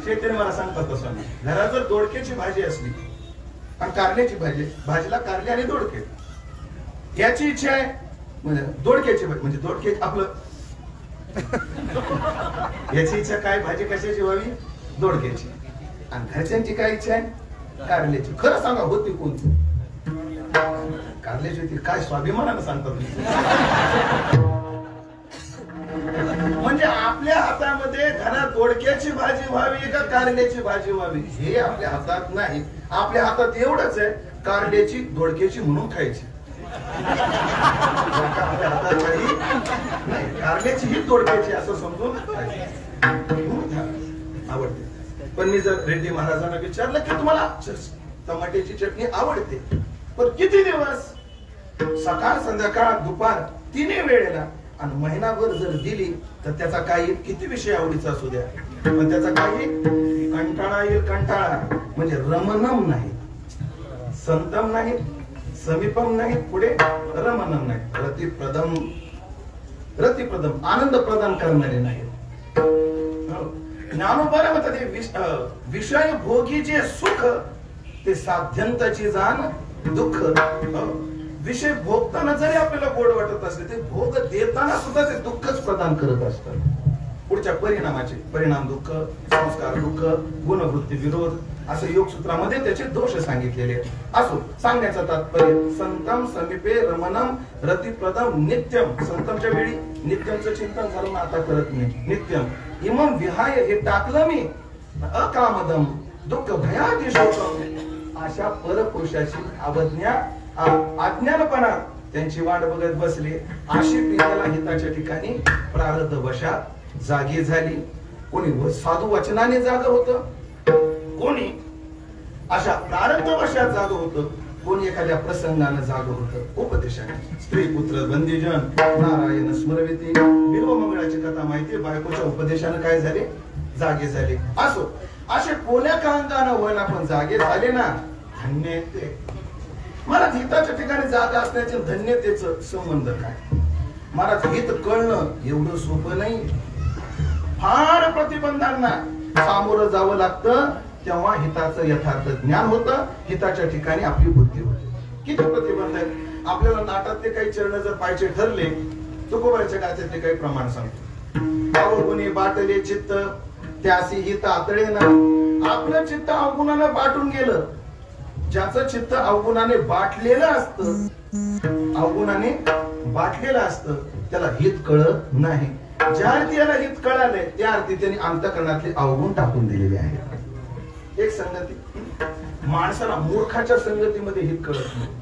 शेतकरी मला सांगतात तसं, घरात जर दोडक्याची भाजी असली आणि कारल्याची भाजी, भाजीला कारले आणि दोडके, याची इच्छा आहे म्हणजे दोडक्याची भाजी, म्हणजे दोडके आपलं याची इच्छा काय, भाजी कशाची व्हावी? दोडक्याची. आणि घरच्यांची काय इच्छा आहे? कारल्याची. खरं सांगा होती कोणती? कारल्याची होती. काय स्वाभिमानानं सांगतात. म्हणजे आपल्या हातामध्ये घरात दोडक्याची भाजी व्हावी का कारल्याची भाजी व्हावी हे आपल्या हातात नाही. आपल्या हातात एवढंच आहे, कारल्याची दोडक्याची म्हणून खायची. आपल्या हातात काही नाही, कारल्याची ही दोडक्याची असं समजून आवडते. पण मी जर रेड्डी महाराजांना विचारलं की तुम्हाला टमाट्याची चटणी आवडते, पण किती दिवस? सकाळ संध्याकाळ दुपार तिन्ही वेळेला. आणि महिनाभर जर दिली तर त्याचा काही किती विषय आवडीचा असू द्या, पण त्याचा काही कंटाळा येईल. कंटाळा म्हणजे रमणम नाही, संतम नाही, समीपम नाही, पुढे रमणम नाही, रतिप्रदम आनंद प्रदान करणारे नाही. ज्ञानोबा म्हणतात विषय भोगी जे सुख ते साध्यंताची जाण दुःख. विषय भोगताना जरी आपल्याला गोड वाटत असले, ते भोग देताना सुद्धा ते दुःखच प्रदान करत असतात. पुढच्या परिणामाचे परिणाम दुःख, संस्कार दुःख, गुणवृत्ती विरोध, असं योगसूत्रामध्ये त्याचे दोष सांगितलेले असो. सांगण्याचा तात्पर्य संतम समीपे रमणम रतिप्रदम नित्यम. संतमच्या वेळी नित्यमचं चिंतन झालं ना, आता करत नाही. नित्यम इमम विहाय हे टाकलं मी अकामदम दुःख भयादी शोकम. अशा परपुरुषाची अवज्ञा अज्ञानपणा त्यांची वाट बघत बसले. अशी पिंगाला हिताच्या ठिकाणी प्रारब्ध वशात जागी झाली. कोणी साधू वचनाने जाग होत, कोणी अशा प्रारब्ध वशात जाग होत, कोणी एखाद्या प्रसंगाने जाग होत. उपदेशाने स्त्री पुत्र बंदीजन नारायण स्मरविती बिल्व मंगळाची कथा माहिती, बायकोच्या उपदेशाने काय झाले? जागे झाले. असो असे कोण्या कांगानं होईना पण जागे झाले ना, धन्य ते. मला हिताच्या ठिकाणी जागा असण्याचे धन्यतेचं संबंध काय? मला हित कळणं एवढं सोपं नाही. फार प्रतिबंधांना सामोरं जावं लागतं, तेव्हा हिताचं यथार्थ ज्ञान होतं, हिताच्या ठिकाणी आपली बुद्धी होते. किती प्रतिबंध आहेत आपल्याला. नाटातले काही चरण जर पाहिजे ठरले, तुकोबाराच्या गाथेतले काही प्रमाण सांगतो. अवगुणी बाटले चित्त त्यासी हित आतळे ना. आपलं चित्त अवगुणाने बाटून गेलं. ज्याचं चित्त अवगुणाने बाटलेलं असतं, अवगुणाने बाटलेलं असतं, त्याला हित कळत नाही. ज्या अर्थी याला हित कळाले, त्या अर्थी त्यांनी अंतःकरणातले अवगुण टाकून दिलेले आहेत. एक संगती माणसाला मूर्खाच्या संगतीमध्ये हित कळत नाही.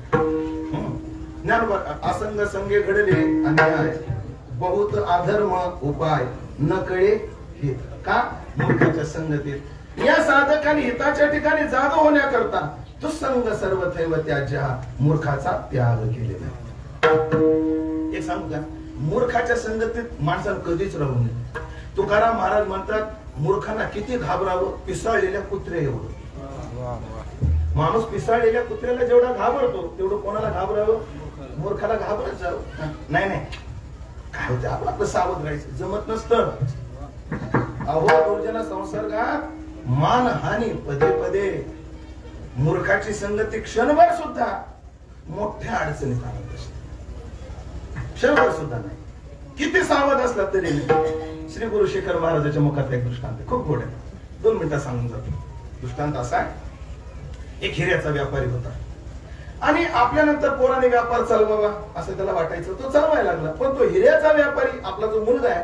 असंग संगे घडले अन्याय, बहुत अधर्म उपाय न कळे हित. का? मूर्खाच्या संगतीत. या साधकाने हिताच्या ठिकाणी जागा होण्याकरता तो संग सर्वथैव त्याज्या, मूर्खाचा त्याग केलेला. एक सांगू का, मूर्खाच्या संगतीत माणसाला कधीच राहू नये. तुकाराम महाराज म्हणतात, मूर्खांना किती घाबरावं, पिसाळलेल्या कुत्र्या एवढं. माणूस पिसाळलेल्या कुत्र्याला जेवढा घाबरतो, तेवढं कोणाला घाबरावं? मूर्खाला घाबरत जावं. नाही नाही, काय होतं, आपलं सावध राहायचं. जमत नसतं. अहो दुर्जना संसर्गात मानहानी पदे पदे. मूर्खाची संगती क्षणभर सुद्धा मोठ्या अडचणीत आणत असते. क्षणभर सुद्धा नाही, किती सावध असला तरी नाही. श्री गुरु शेखर महाराजाच्या मुखात एक दृष्टांत खूप गोड आहे, 2 मिनिटात सांगून जातो. दृष्टांत असा आहे, एक हिऱ्याचा व्यापारी होता आणि आपल्यानंतर पोराने व्यापार चालवावा असं त्याला वाटायचं. तो चालवायला लागला, पण तो हिऱ्याचा व्यापारी आपला जो मुलगा आहे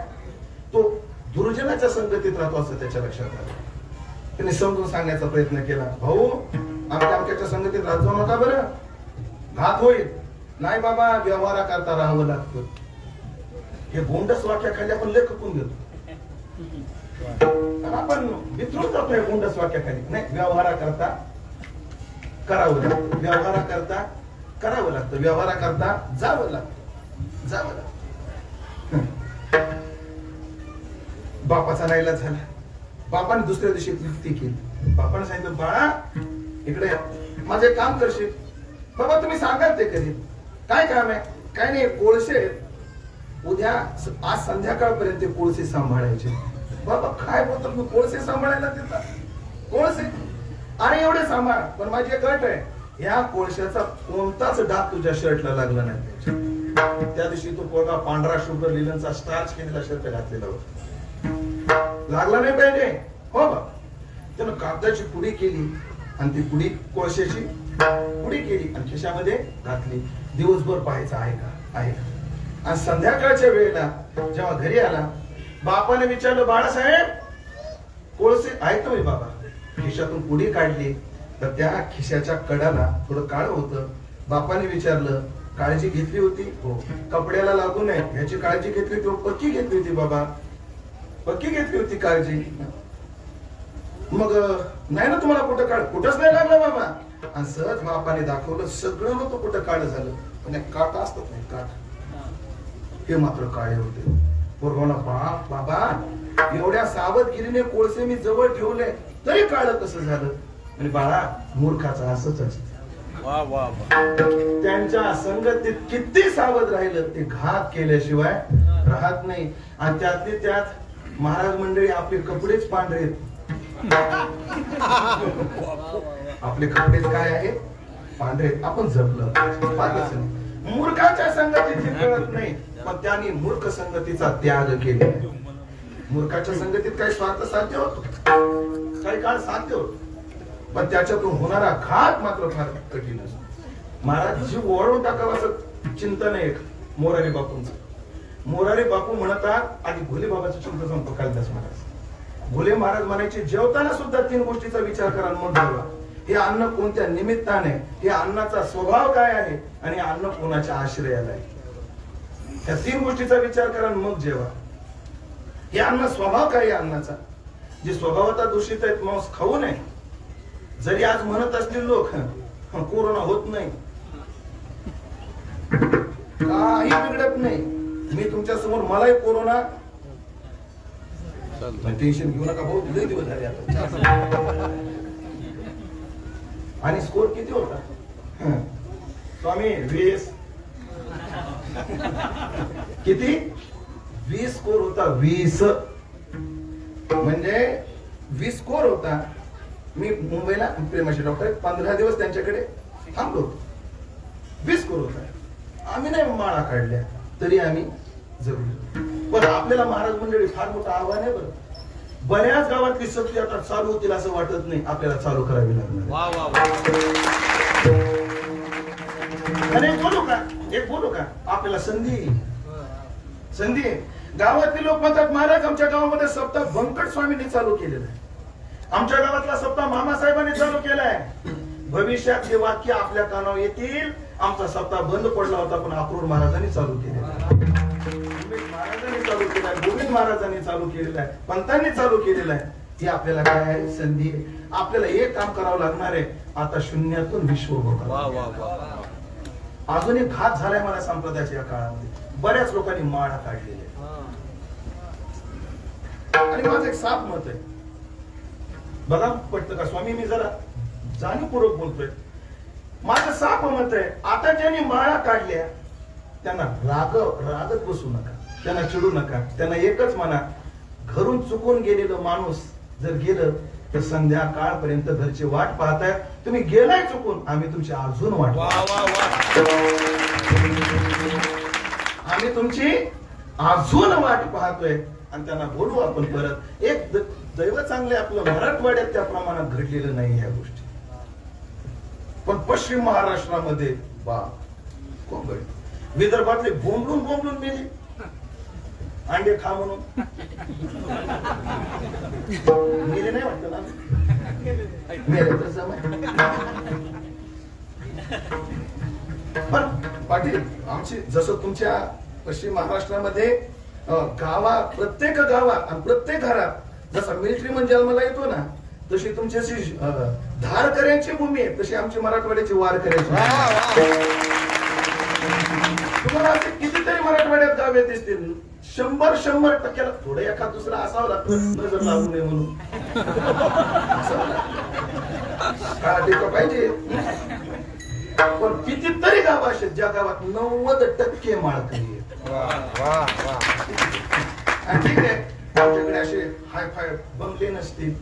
तो दुर्जनाच्या संगतीत राहतो असं त्याच्या लक्षात आलं. त्याने समजून सांगण्याचा प्रयत्न केला, भाऊ आमच्या संगतीत राहत जाऊ नका बरं, घात होईल. नाही बाबा, व्यवहारा करता राहावं लागतं. हे गोंडस वाक्याखाली आपण लय खपून घेतो, आपण विसरून जातो या गोंडस वाक्याखाली. नाही, व्यवहारा करता करावं लागतं, व्यवहारा करता करावं लागतं, व्यवहारा करता जावं लागतं, जावं लागतं. बापाचा नाईलाज झाला. बापाने दुसऱ्या दिवशी युक्ती केली. बापाने सांगितलं, बाळा इकडे माझे काम करशील? बाबा तुम्ही सांगाल ते कधी. काय काम आहे? काय नाही, कोळसे उद्या आज संध्याकाळपर्यंत कोळसे सांभाळायचे. बाबा काय बोलतो, मी कोळसे सांभाळायला देतात? कोळसे? अरे एवढे सांभाळ, पण माझी एक अट आहे, या कोळशाचा कोणताच डाग तुझ्या शर्टला लागला नाही. त्या दिवशी तो पोरगा पांढरा शुभ्र लिलनचा स्टार्च केलेला शर्ट घातलेला होता, लागला नाही पाहिजे. हो बा, त्यानं कागदाची पुडी केली आणि ती पुडी कोळशाची पुडी केली आणि खिशामध्ये घातली. दिवसभर पाहायचं आहे का, आहे का. आणि संध्याकाळच्या वेळेला जेव्हा घरी आला, बापाने विचारलं, बाळासाहेब कोळसे आहेत तुम्ही? बाबा खिशातून पुडी काढली तर त्या खिशाच्या कडाला थोडं काळ होतं. बापाने विचारलं, काळजी घेतली होती? हो. कपड्याला लागू नये ह्याची काळजी घेतली होती? पक्की घेतली होती बाबा, पक्की घेतली होती काळजी. मग नाही ना तुम्हाला कुठं काळ? कुठंच नाही लागलं बाबा. आणि सहज बापाने दाखवलं, सगळं होतं कुठं काळ झालं, पण काट असतात नाही, काट हे मात्र काळे होते. पोरगाला, बाप बाबा एवढ्या सावधगिरीने कोळसे मी जवळ ठेवले तरी काळ कसं झालं? आणि बाळा मूर्खाचं असंच असतं. त्यांच्या संगतीत किती सावध राहिलं, ते घात केल्याशिवाय राहत नाही. आणि त्यातली त्यात महाराज मंडळी आपले कपडेच पांढरे, आपले कपडेच काय आहे, पांढरे. आपण जपलं. मूर्खाच्या संगतीत कळत नाही, पण त्यांनी मूर्ख संगतीचा त्याग केला. मूर्खाच्या संगतीत काही स्वार्थ साध्य होतो, काही काळ साध्य होतो, पण त्याच्यातून होणारा घात मात्र फार कठीण असतो. महाराज जीव ओळून टाकावं असं चिंतन आहे मोरारी बापूंचं. मोरारी बापू म्हणतात, आधी भोले बाबाचं चिंतन सांगतो कालिदास महाराज. भोले महाराज म्हणायचे, जेवताना सुद्धा 3 गोष्टीचा विचार करा मग जेवा. हे अन्न कोणत्या निमित्ताने, हे अन्नाचा स्वभाव काय आहे, आणि अन्न कोणाच्या आश्रयाला आहे, या 3 गोष्टीचा विचार करा मग जेवा. हे अन्न स्वभाव काय आहे अन्नाचा? जे स्वभावता दूषित आहेत मांस खाऊ नये. जरी आज म्हणत असतील लोक कोरोना होत नाही, काही बिघडत नाही, मी तुमच्या समोर मलाही कोरोना, टेन्शन घेऊ नका भाऊ, लय दिवस झाले आता. आणि स्कोर किती होता स्वामी? 20. किती? 20 स्कोर होता. 20 म्हणजे विस्कोर होता. मी मुंबईला प्रेमाचे डॉक्टर 15 दिवस त्यांच्याकडे थांबलो. विस्कोर होता. आम्ही नाही माळा काढल्या तरी आम्ही जगलो. पण आपल्याला महाराज मंडळी फार मोठं आव्हान आहे बरं. बऱ्याच गावातली सत्य आता चालू होतील असं वाटत नाही. आपल्याला चालू करावी लागणार. आणि एक बोलू का आपल्याला संधी आहे. गावातले लोक म्हणतात महाराज आमच्या गावामध्ये सप्ताह व्यंकट स्वामींनी चालू केलेला आहे. आमच्या गावातला सप्ताह मामासाहेबांनी चालू केलाय. भविष्यात हे वाक्य आपल्या कानावर येतील. आमचा सप्ताह बंद पडला होता पण अक्रूर महाराजांनी चालू केलेला आहे. महाराजांनी चालू केला आहे. गोविंद महाराजांनी चालू केलेला आहे. पंतांनी चालू केलेला आहे. ती आपल्याला काय आहे संधी आहे. आपल्याला एक काम करावं लागणार आहे. आता शून्यातून विश्व होतं. अजून एक घात झालाय मला संप्रदायाच्या या काळामध्ये. बऱ्याच लोकांनी माळा काढलेल्या आणि माझं एक साफ मत आहे. बघा पटतं का स्वामी, मी जरा जाणीवपूर्वक बोलतोय. माझं साफ मत आहे, आता ज्यांनी माळा काढल्या त्यांना रागत बसू नका, त्यांना चिडू नका. त्यांना एकच म्हणा, घरून चुकून गेलेलं माणूस जर गेलं तर संध्याकाळपर्यंत घरची वाट पाहताय. तुम्ही गेलाय चुकून, आम्ही तुमची अजून वाट आम्ही तुमची अजून वाट पाहतोय. आणि त्यांना बोलू आपण परत. एक दैव चांगले आपलं मराठवाड्यात त्या प्रमाणात घडलेलं नाही ह्या गोष्टी. पण पश्चिम महाराष्ट्रामध्ये विदर्भातले बोंबलून मेले अंडे खा म्हणून. मेले नाही वाटत ना, मेले तर जमाय. पण पाटील आमची जसं तुमच्या पश्चिम महाराष्ट्रामध्ये प्रत्येक गावात आणि प्रत्येक घरात जसा मिलिटरी म्हणजे जन्माला येतो ना, तशी तुमची अशी धारकऱ्यांची भूमी आहे, तशी आमची मराठवाड्याची वारकऱ्याची. तुम्हाला असे कितीतरी मराठवाड्यात गावे दिसतील. 100% थोडं एखाद दुसरा असावं लागतं नजर लागू नये म्हणून. पाहिजे. पण कितीतरी गाव असे ज्या गावात 90% माळकरी आहेत. ठीक आहे, आमच्याकडे असे हाय फाय बंगले नसतील.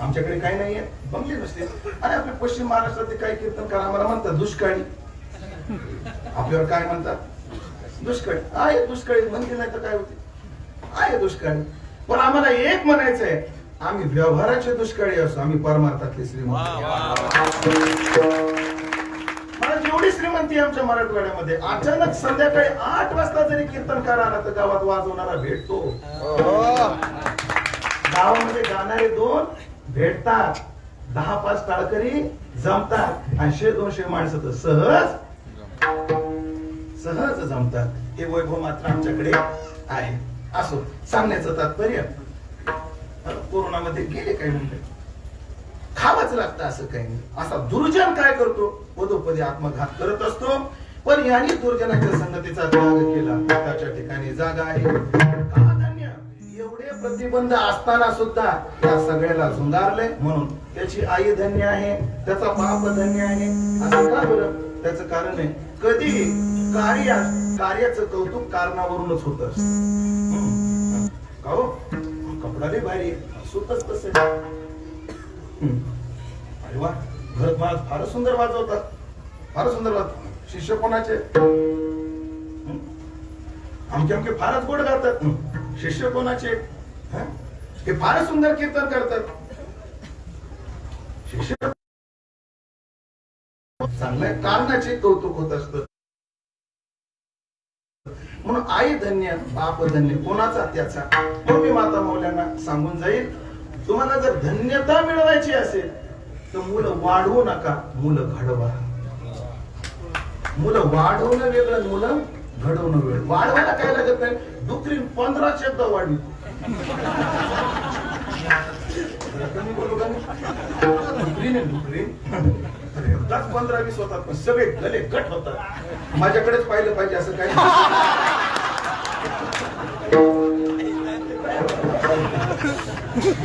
आमच्याकडे काही नाहीये, बंगले नसतील. आणि आपल्या पश्चिम महाराष्ट्रातले काही कीर्तनकार आम्हाला म्हणतात दुष्काळी. आपल्यावर काय म्हणतात? दुष्काळी आहे. दुष्काळी म्हणते नाही तर काय होते, आहे दुष्काळी. पण आम्हाला एक म्हणायचंय, आम्ही व्यवहाराचे दुष्काळी असो, आम्ही परमार्थातले श्रीमंत. मला जेवढी श्रीमंती आमच्या मराठवाड्यामध्ये, अचानक संध्याकाळी 8 वाजता जरी कीर्तनकार आला तर गावात वाजवणारा भेटतो. गावामध्ये गाणारे 2 भेटतात, 10-5 टाळकरी जमतात आणि 100-200 माणसं तर सहज जमतात. हे वैभव मात्र आमच्याकडे आहे. असो, सांगण्याचं तात्पर्य कोरोनामध्ये गेले काही म्हणते, खावंच लागतं असं काही नाही. असा दुर्जन काय करतो, पदोपदी आत्मघात करत असतो. पण यांनी दुर्जनाच्या संगतीचा त्याग केला. त्याच्या ठिकाणी जागा आहे. एवढे प्रतिबंध असताना सुद्धा त्या सगळ्याला झुंगारले. म्हणून त्याची आई धन्य आहे, त्याचा बाप धन्य आहे. असं का बरं? त्याचं कारण आहे, कधी कार्याचं कौतुक कारणावरूनच होत असत. कपडा लय भारी सुतच तसे. अरे वा, भरत महाराज फारच सुंदर वाजवतात, फारच सुंदर वाजवतात. शिष्य कोणाचे? आमचे फारच गोड गातात. शिष्य कोणाचे? हे फारच सुंदर कीर्तन करतात. शिष्य चांगल्या कारणाचे कौतुक होत असत. म्हणून आई धन्य, बाप धन्य. कोणाचा? त्याचा. मग मी माता मौल्यांना सांगून जाईल, तुम्हाला जर धन्यता मिळवायची असेल तर मुलं वाढवू नका, मुलं घडवा. मुलं वाढवणं वेगळं, मुलं घडवणं वेगळं. वाढवायला काय लागत नाही, डुकरी 15 शब्द वाढवी. डुकरी एकदाच 15-20 होतात, पण सगळे गले गट होतात. माझ्याकडेच पाहिलं पाहिजे असं काही.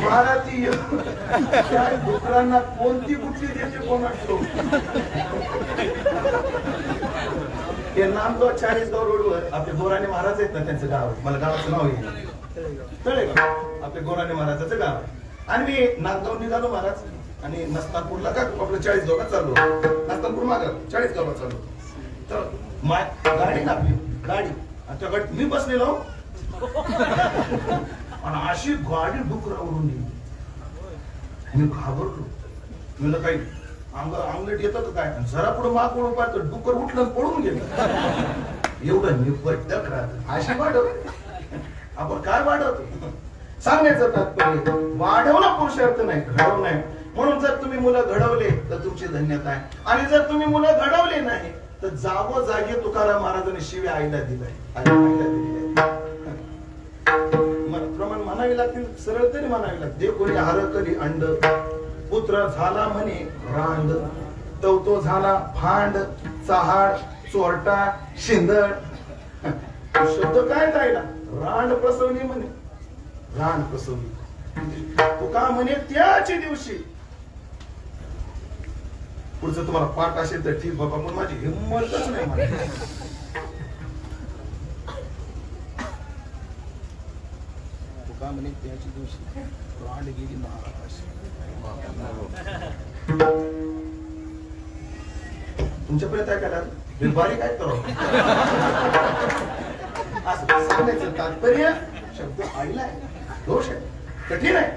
महाराती डुकरांना कोणती कुठली देते कोण असतो. हे नामगाव 40गाव रोडवर आपले गोराणे महाराज आहेत ना, त्यांचं गाव, मला गावाचं नाव येईल तळेगाव. आपले गोराणे महाराजाचं गाव आहे. आणि मी नागगाव निघालो महाराज आणि नसतानपूरला का आपलं 40 गावात चाललो. नसतानपूर मागं 40 गावात चाललो. तर गाडी ना आपली गाडी आणि त्या गाडीत मी बसलेलो आणि अशी गाडी डुकरावरून गेली. मी घाबरलो. म्हणलं काही अंगलट येतं का काय. जरा पुढे माग पळून पाहतो डुकर उठलं पळून गेलं. एवढं निपटक राहत अशी वाढवत आपण काय वाढवतो. सांगण्याचं तात्पर्य वाढवणं पुरुषार्थ नाही, घडवणं नाही. म्हणून जर तुम्ही मुलं घडवले तर तुमची धन्यता आहे आणि जर तुम्ही मुलं घडवले नाही तर जागोजागी तुकाराम महाराजांनी शिव्या आईला दिलाय. प्रमाण म्हणावी लागतील, सरळ तरी म्हणावी लागते. जे कोणी हरकली अंड पुत्र झाला म्हणे रांड, तो झाला भांड चहाड चोरटा शिंदड. शब्द काय राहिला. रांड प्रसवली म्हणे, रांड प्रसवली. तुका म्हणे त्याच दिवशी. पुढचं तुम्हाला पाठ असेल तर ठीक बाबा, पण माझी हिंमतच नाही. तुका म्हणे त्याच दिवशी रांड गेली महाराज. तुमच्यापर्यंत काय कराल बारीक काय करो. असं सांगायचं तात्पर्य शब्द आईला आहे, दोष आहे, कठीण आहे.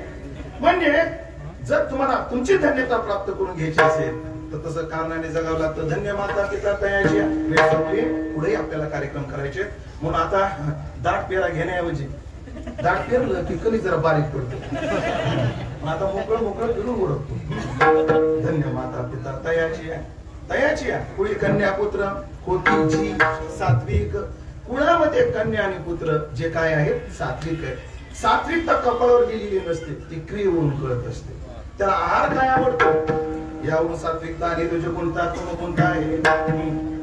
म्हणजे जर तुम्हाला तुमची धन्यता प्राप्त करून घ्यायची असेल तर तसं कारणाने जगावं लागतं. धन्य माता पिता तयाची पुढे आपल्याला कार्यक्रम करायचे. म्हणून आता दाट पेरा घेण्याऐवजी दाट पेरलं की कधी जरा बारीक पडतो. आता मोकळं फिरून उडकतो. धन्य माता पिता तयाची पुढे कन्या पुत्र होती जी सात्विक. कुळामध्ये कन्या आणि पुत्र जे काय आहेत सात्विक आहे. सात्विकता कपाळावर गेलेली नसते, ती क्रियेवरून कळत असते. त्याला आहार काय आवडतो यावरून सात्विकता आणि रजोगुणता तमोगुणता आहे.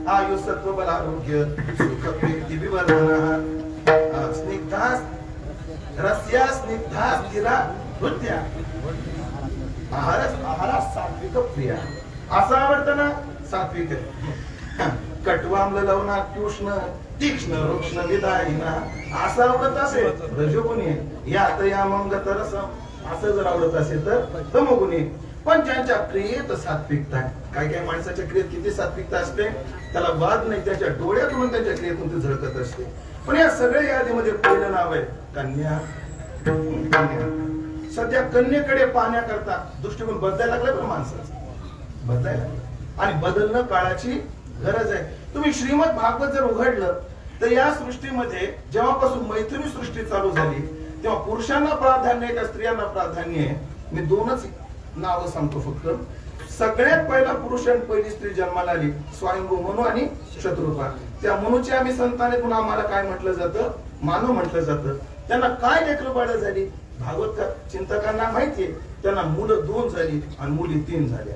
आयु सत्व बल आरोग्य सुख कीर्ती विवर्धन स्निग्धा रस्या स्निग्धा स्थिरा नृत्या. आहार सात्विक प्रिया असं आवडतं ना सात्विक. कटवांबल लवणा कृष्ण तीक्ष्ण रुक्ष्ण विदायिना असं आवडत असेल रजोगुणी. यात या मंग तरसम असं जर आवडत असेल तर तमोगुणी. पण ज्यांच्या क्रियेत सात्विकता आहे, काही माणसाच्या क्रियेत किती सात्विकता असते त्याला वाद नाही, त्याच्या डोळ्यातून त्यांच्या क्रियेतून ते झळकत असते. पण या सगळ्या यादीमध्ये पहिलं नाव आहे कन्या. सध्या कन्येकडे पाहण्याकरता दृष्टिकोन बदलायला लागलाय. पण माणसाचा बदलायला आणि बदलणं काळाची गरज आहे. तुम्ही श्रीमद भागवत जर उघडलं तर या सृष्टीमध्ये जेव्हापासून मैथुनी सृष्टी चालू झाली तेव्हा पुरुषांना प्राधान्य आहे का स्त्रियांना प्राधान्य आहे. मी दोनच नाव सांगतो फक्त. सगळ्यात पहिला पुरुष आणि पहिली स्त्री जन्माला आली स्वयंभू मनु आणि शत्रुपा. त्या मनुची आम्ही संतान म्हणून आम्हाला काय म्हटलं जातं, मानव म्हटलं जातं. त्यांना काय लेकरं बाळ झाली भागवत चिंतकांना माहितीये. त्यांना मुलं 2 झाली आणि मुली 3 झाल्या.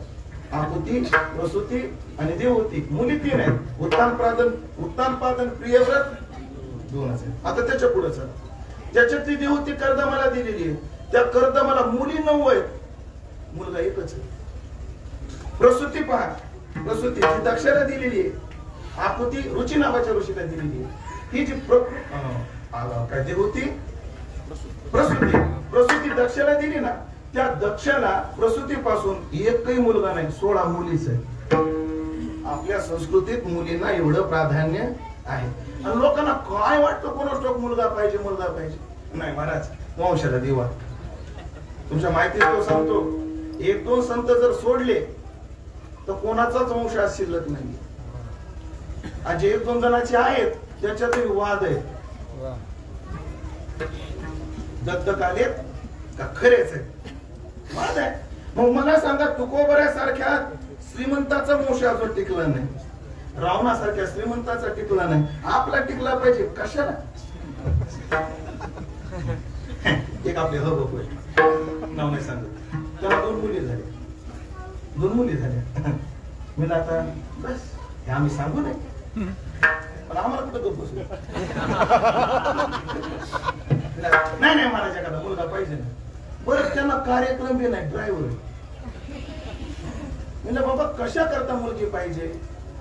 आहुती प्रसूती आणि देवहूती. मुली 3 आहेत. उत्तानपादन प्रियव्रत 2 आहेत. आता त्याच्या पुढे चला. ज्याच्यातली देवहूती कर्दमाला दिलेली आहे त्या कर्दमाला मुली 9 आहेत, मुलगा 1च आहे. प्रसूती पहा, प्रसूती दक्षाला दिलेली आहे. आहुती रुची नावाच्या ऋषीला दिलेली आहे. ही जी काय देवहूती प्रसूती दक्षाला दिली ना, त्या दक्षाला प्रसूतीपासून एकही मुलगा नाही 16 मुलीच आहे. आपल्या संस्कृतीत मुलींना एवढं प्राधान्य आहे. आणि लोकांना काय वाटतं कोणाच मुलगा पाहिजे नाही महाराज. वंशाला दिवा. तुमच्या माहितीत तो सांगतो 1-2 संत जर सोडले तर कोणाचाच वंश आज शिल्लक नाही. आज जे 1-2 जणांचे आहेत त्याच्यातही वाद आहे. दत्तक आलेत का खरेच आहे वाद आहे. मग मला सांगा तुकोबऱ्यासारख्या श्रीमंताचा वंश अजून टिकला नाही, रावणासारख्या श्रीमंताचा टिकला नाही, आपला टिकला पाहिजे कशाला. एक आपले हबक नाव नाही सांगत, त्याला 2 मुली झाल्या. मी आता बस हे आम्ही सांगू नये पण आम्हाला कुठं गप्प बसू. नाही मला एखादा मुलगा पाहिजे ना. बरं त्यांना कार्यक्रम बी नाही, ड्रायव्हर. म्हणजे बाबा कशा करता मुलगी पाहिजे,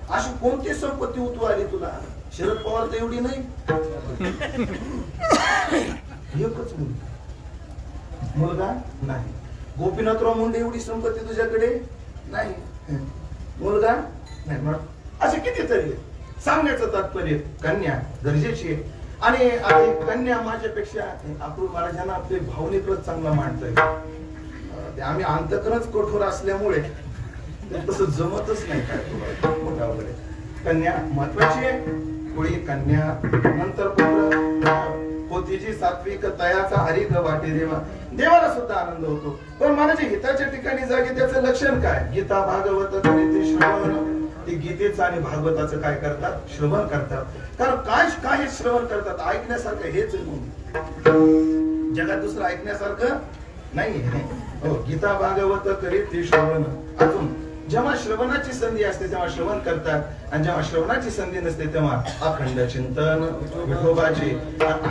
अशी कोणती संपत्ती उतू आली तुला. शरद पवार तर एवढी नाही, एकच मुलगी. मुलगा नाही. गोपीनाथराव मुंडे एवढी संपत्ती तुझ्याकडे नाही. मुलगा नाही. मग असे कितीतरी आहेत. सांगण्याचं तात्पर्य कन्या गरजेची आहे. आणि आता कन्या माझ्यापेक्षा अक्रूर महाराजांना आपले भावनिकच चांगला मांडतोय. आम्ही अंतकरणच कठोर असल्यामुळे तसं जमतच नाही. काय मोठा वगैरे कन्या महत्वाची आहे. पुढे कन्या नंतर पुत्र पोतीची सात्विक तयाचा हरिक वाटे देवा. देवाला सुद्धा आनंद होतो. पण मला जे हिताच्या ठिकाणी जागे त्याचं लक्षण काय? गीता भागवत ते श्रवण. ते गीतेचं आणि भागवताचं काय करतात? श्रवण करतात. कारण काय श्रवण करतात? ऐकण्यासारखं हेच जगात दुसरं ऐकण्यासारखं नाही. हो, गीता भागवत करीत ते श्रवण. अजून जेव्हा श्रवणाची संधी असते तेव्हा श्रवण करतात आणि जेव्हा श्रवणाची संधी नसते तेव्हा अखंड चिंतन विठोबाचे.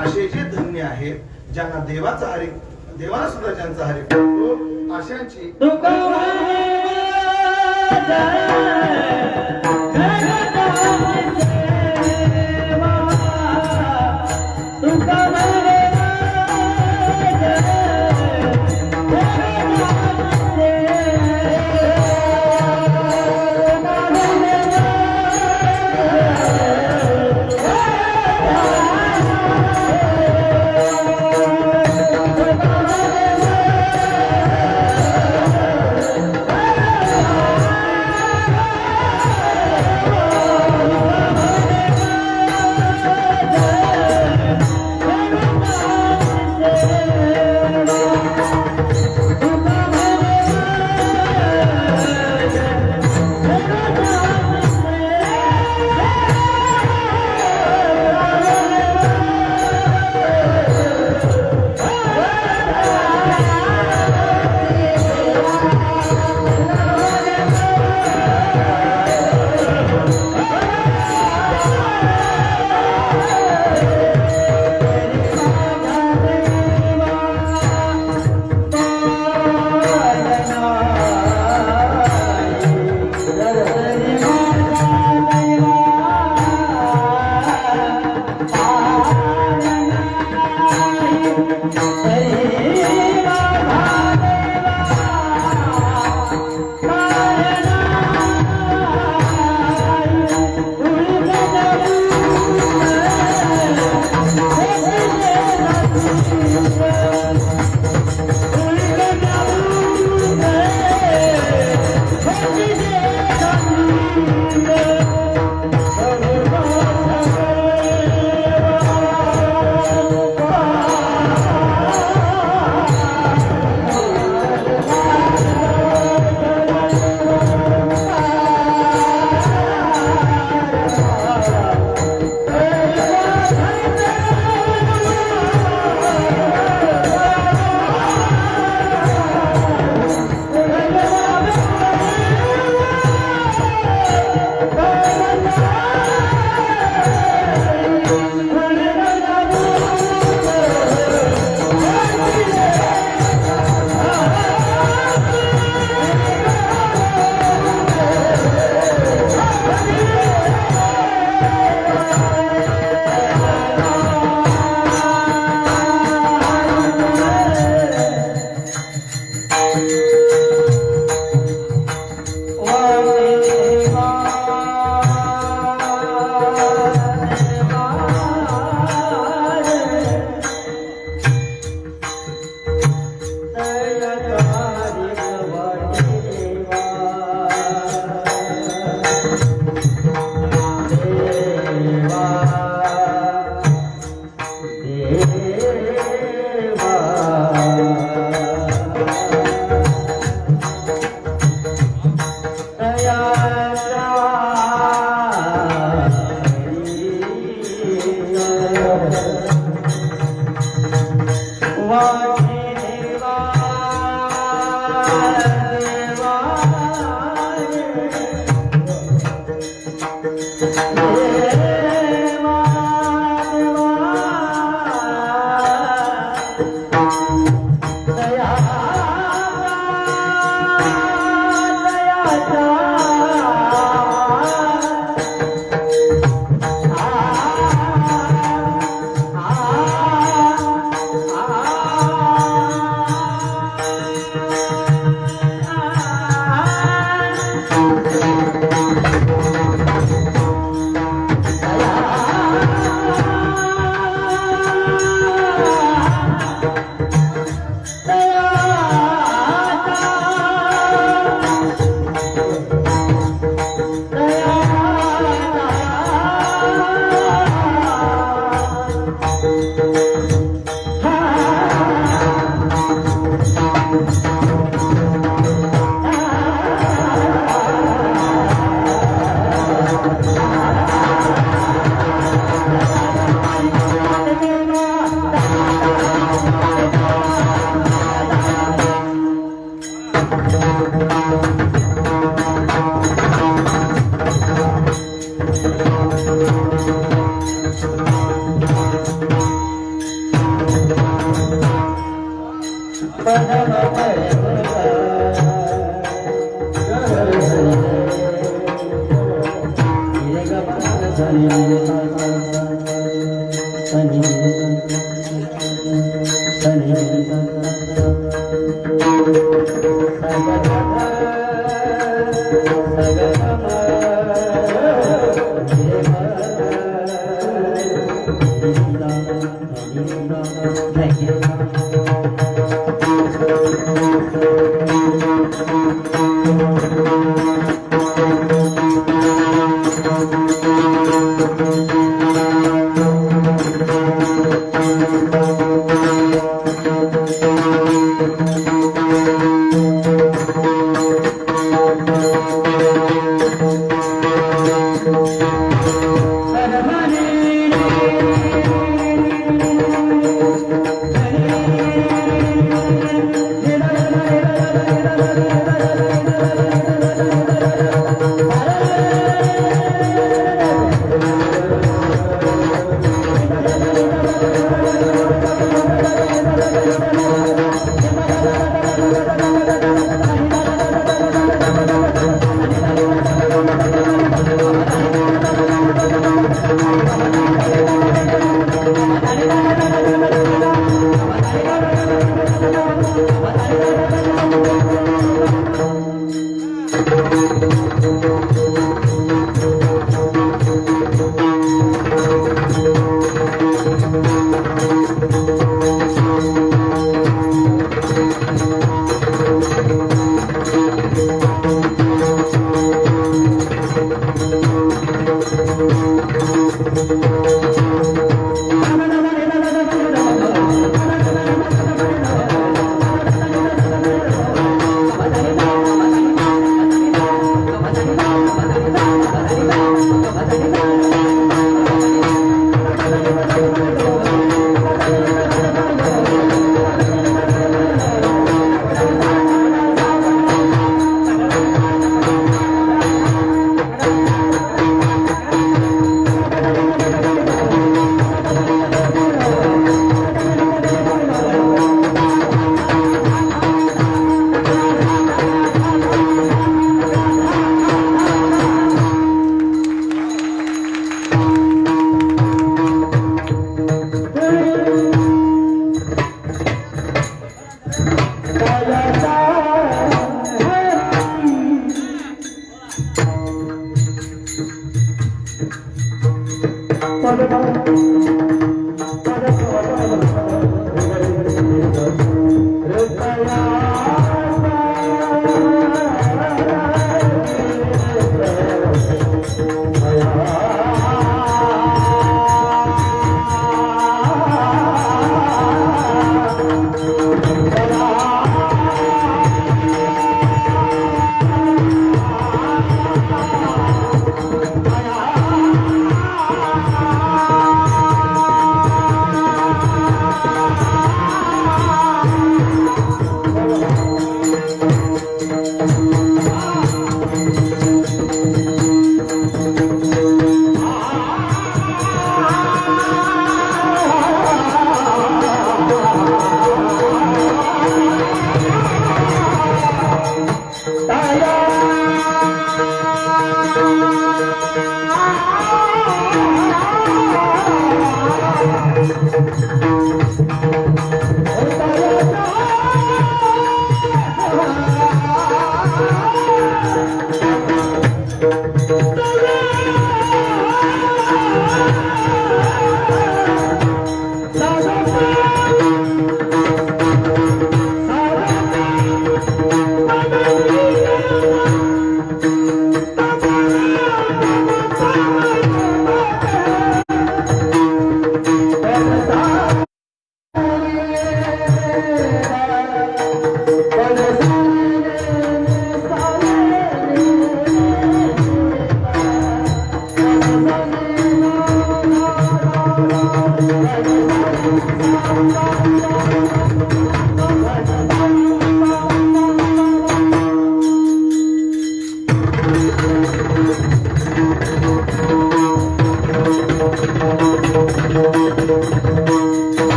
असे जे धन्य आहेत ज्यांना देवाचा हरी, देवाला सुद्धा ज्यांचा हरी करतो अशांची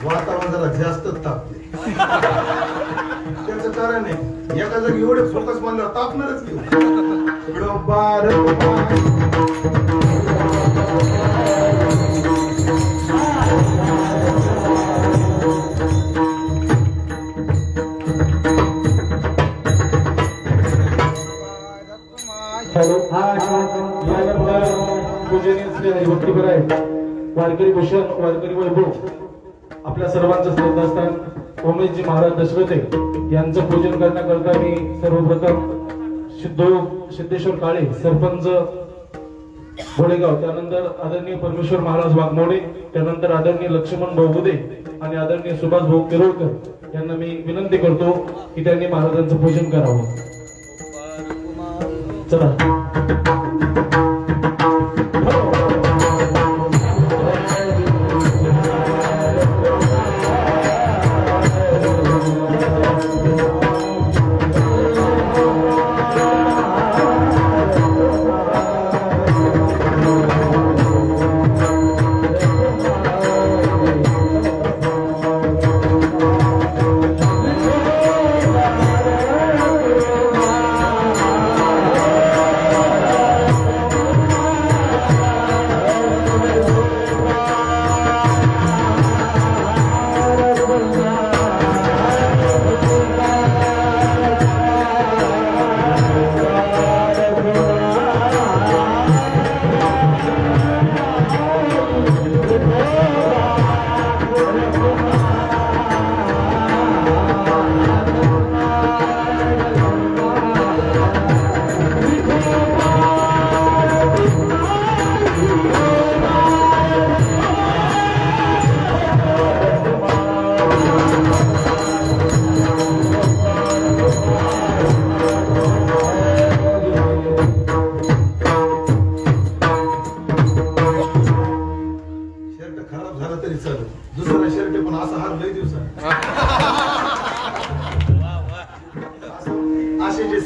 वातावरण जरा जास्तच तापले. त्याचं कारण आहे एका जर एवढे फोकस म्हणल्यावर तापणारच घेऊ. भक्तीपर आहे वारकरी भूषण वारकरी वैभव आपल्या सर्वांचं श्रद्धास्थान ओमेशजी महाराज दशरथे यांचं पूजन करण्याकरता मी सर्वप्रथम सिद्धेश्वर काळे सरपंच घोडेगाव, त्यानंतर आदरणीय परमेश्वर महाराज वाघमोडे, त्यानंतर आदरणीय लक्ष्मण भाऊ बुदे आणि आदरणीय सुभाष भाऊ किरोळकर यांना मी विनंती करतो की त्यांनी महाराजांचं पूजन करावं. चला.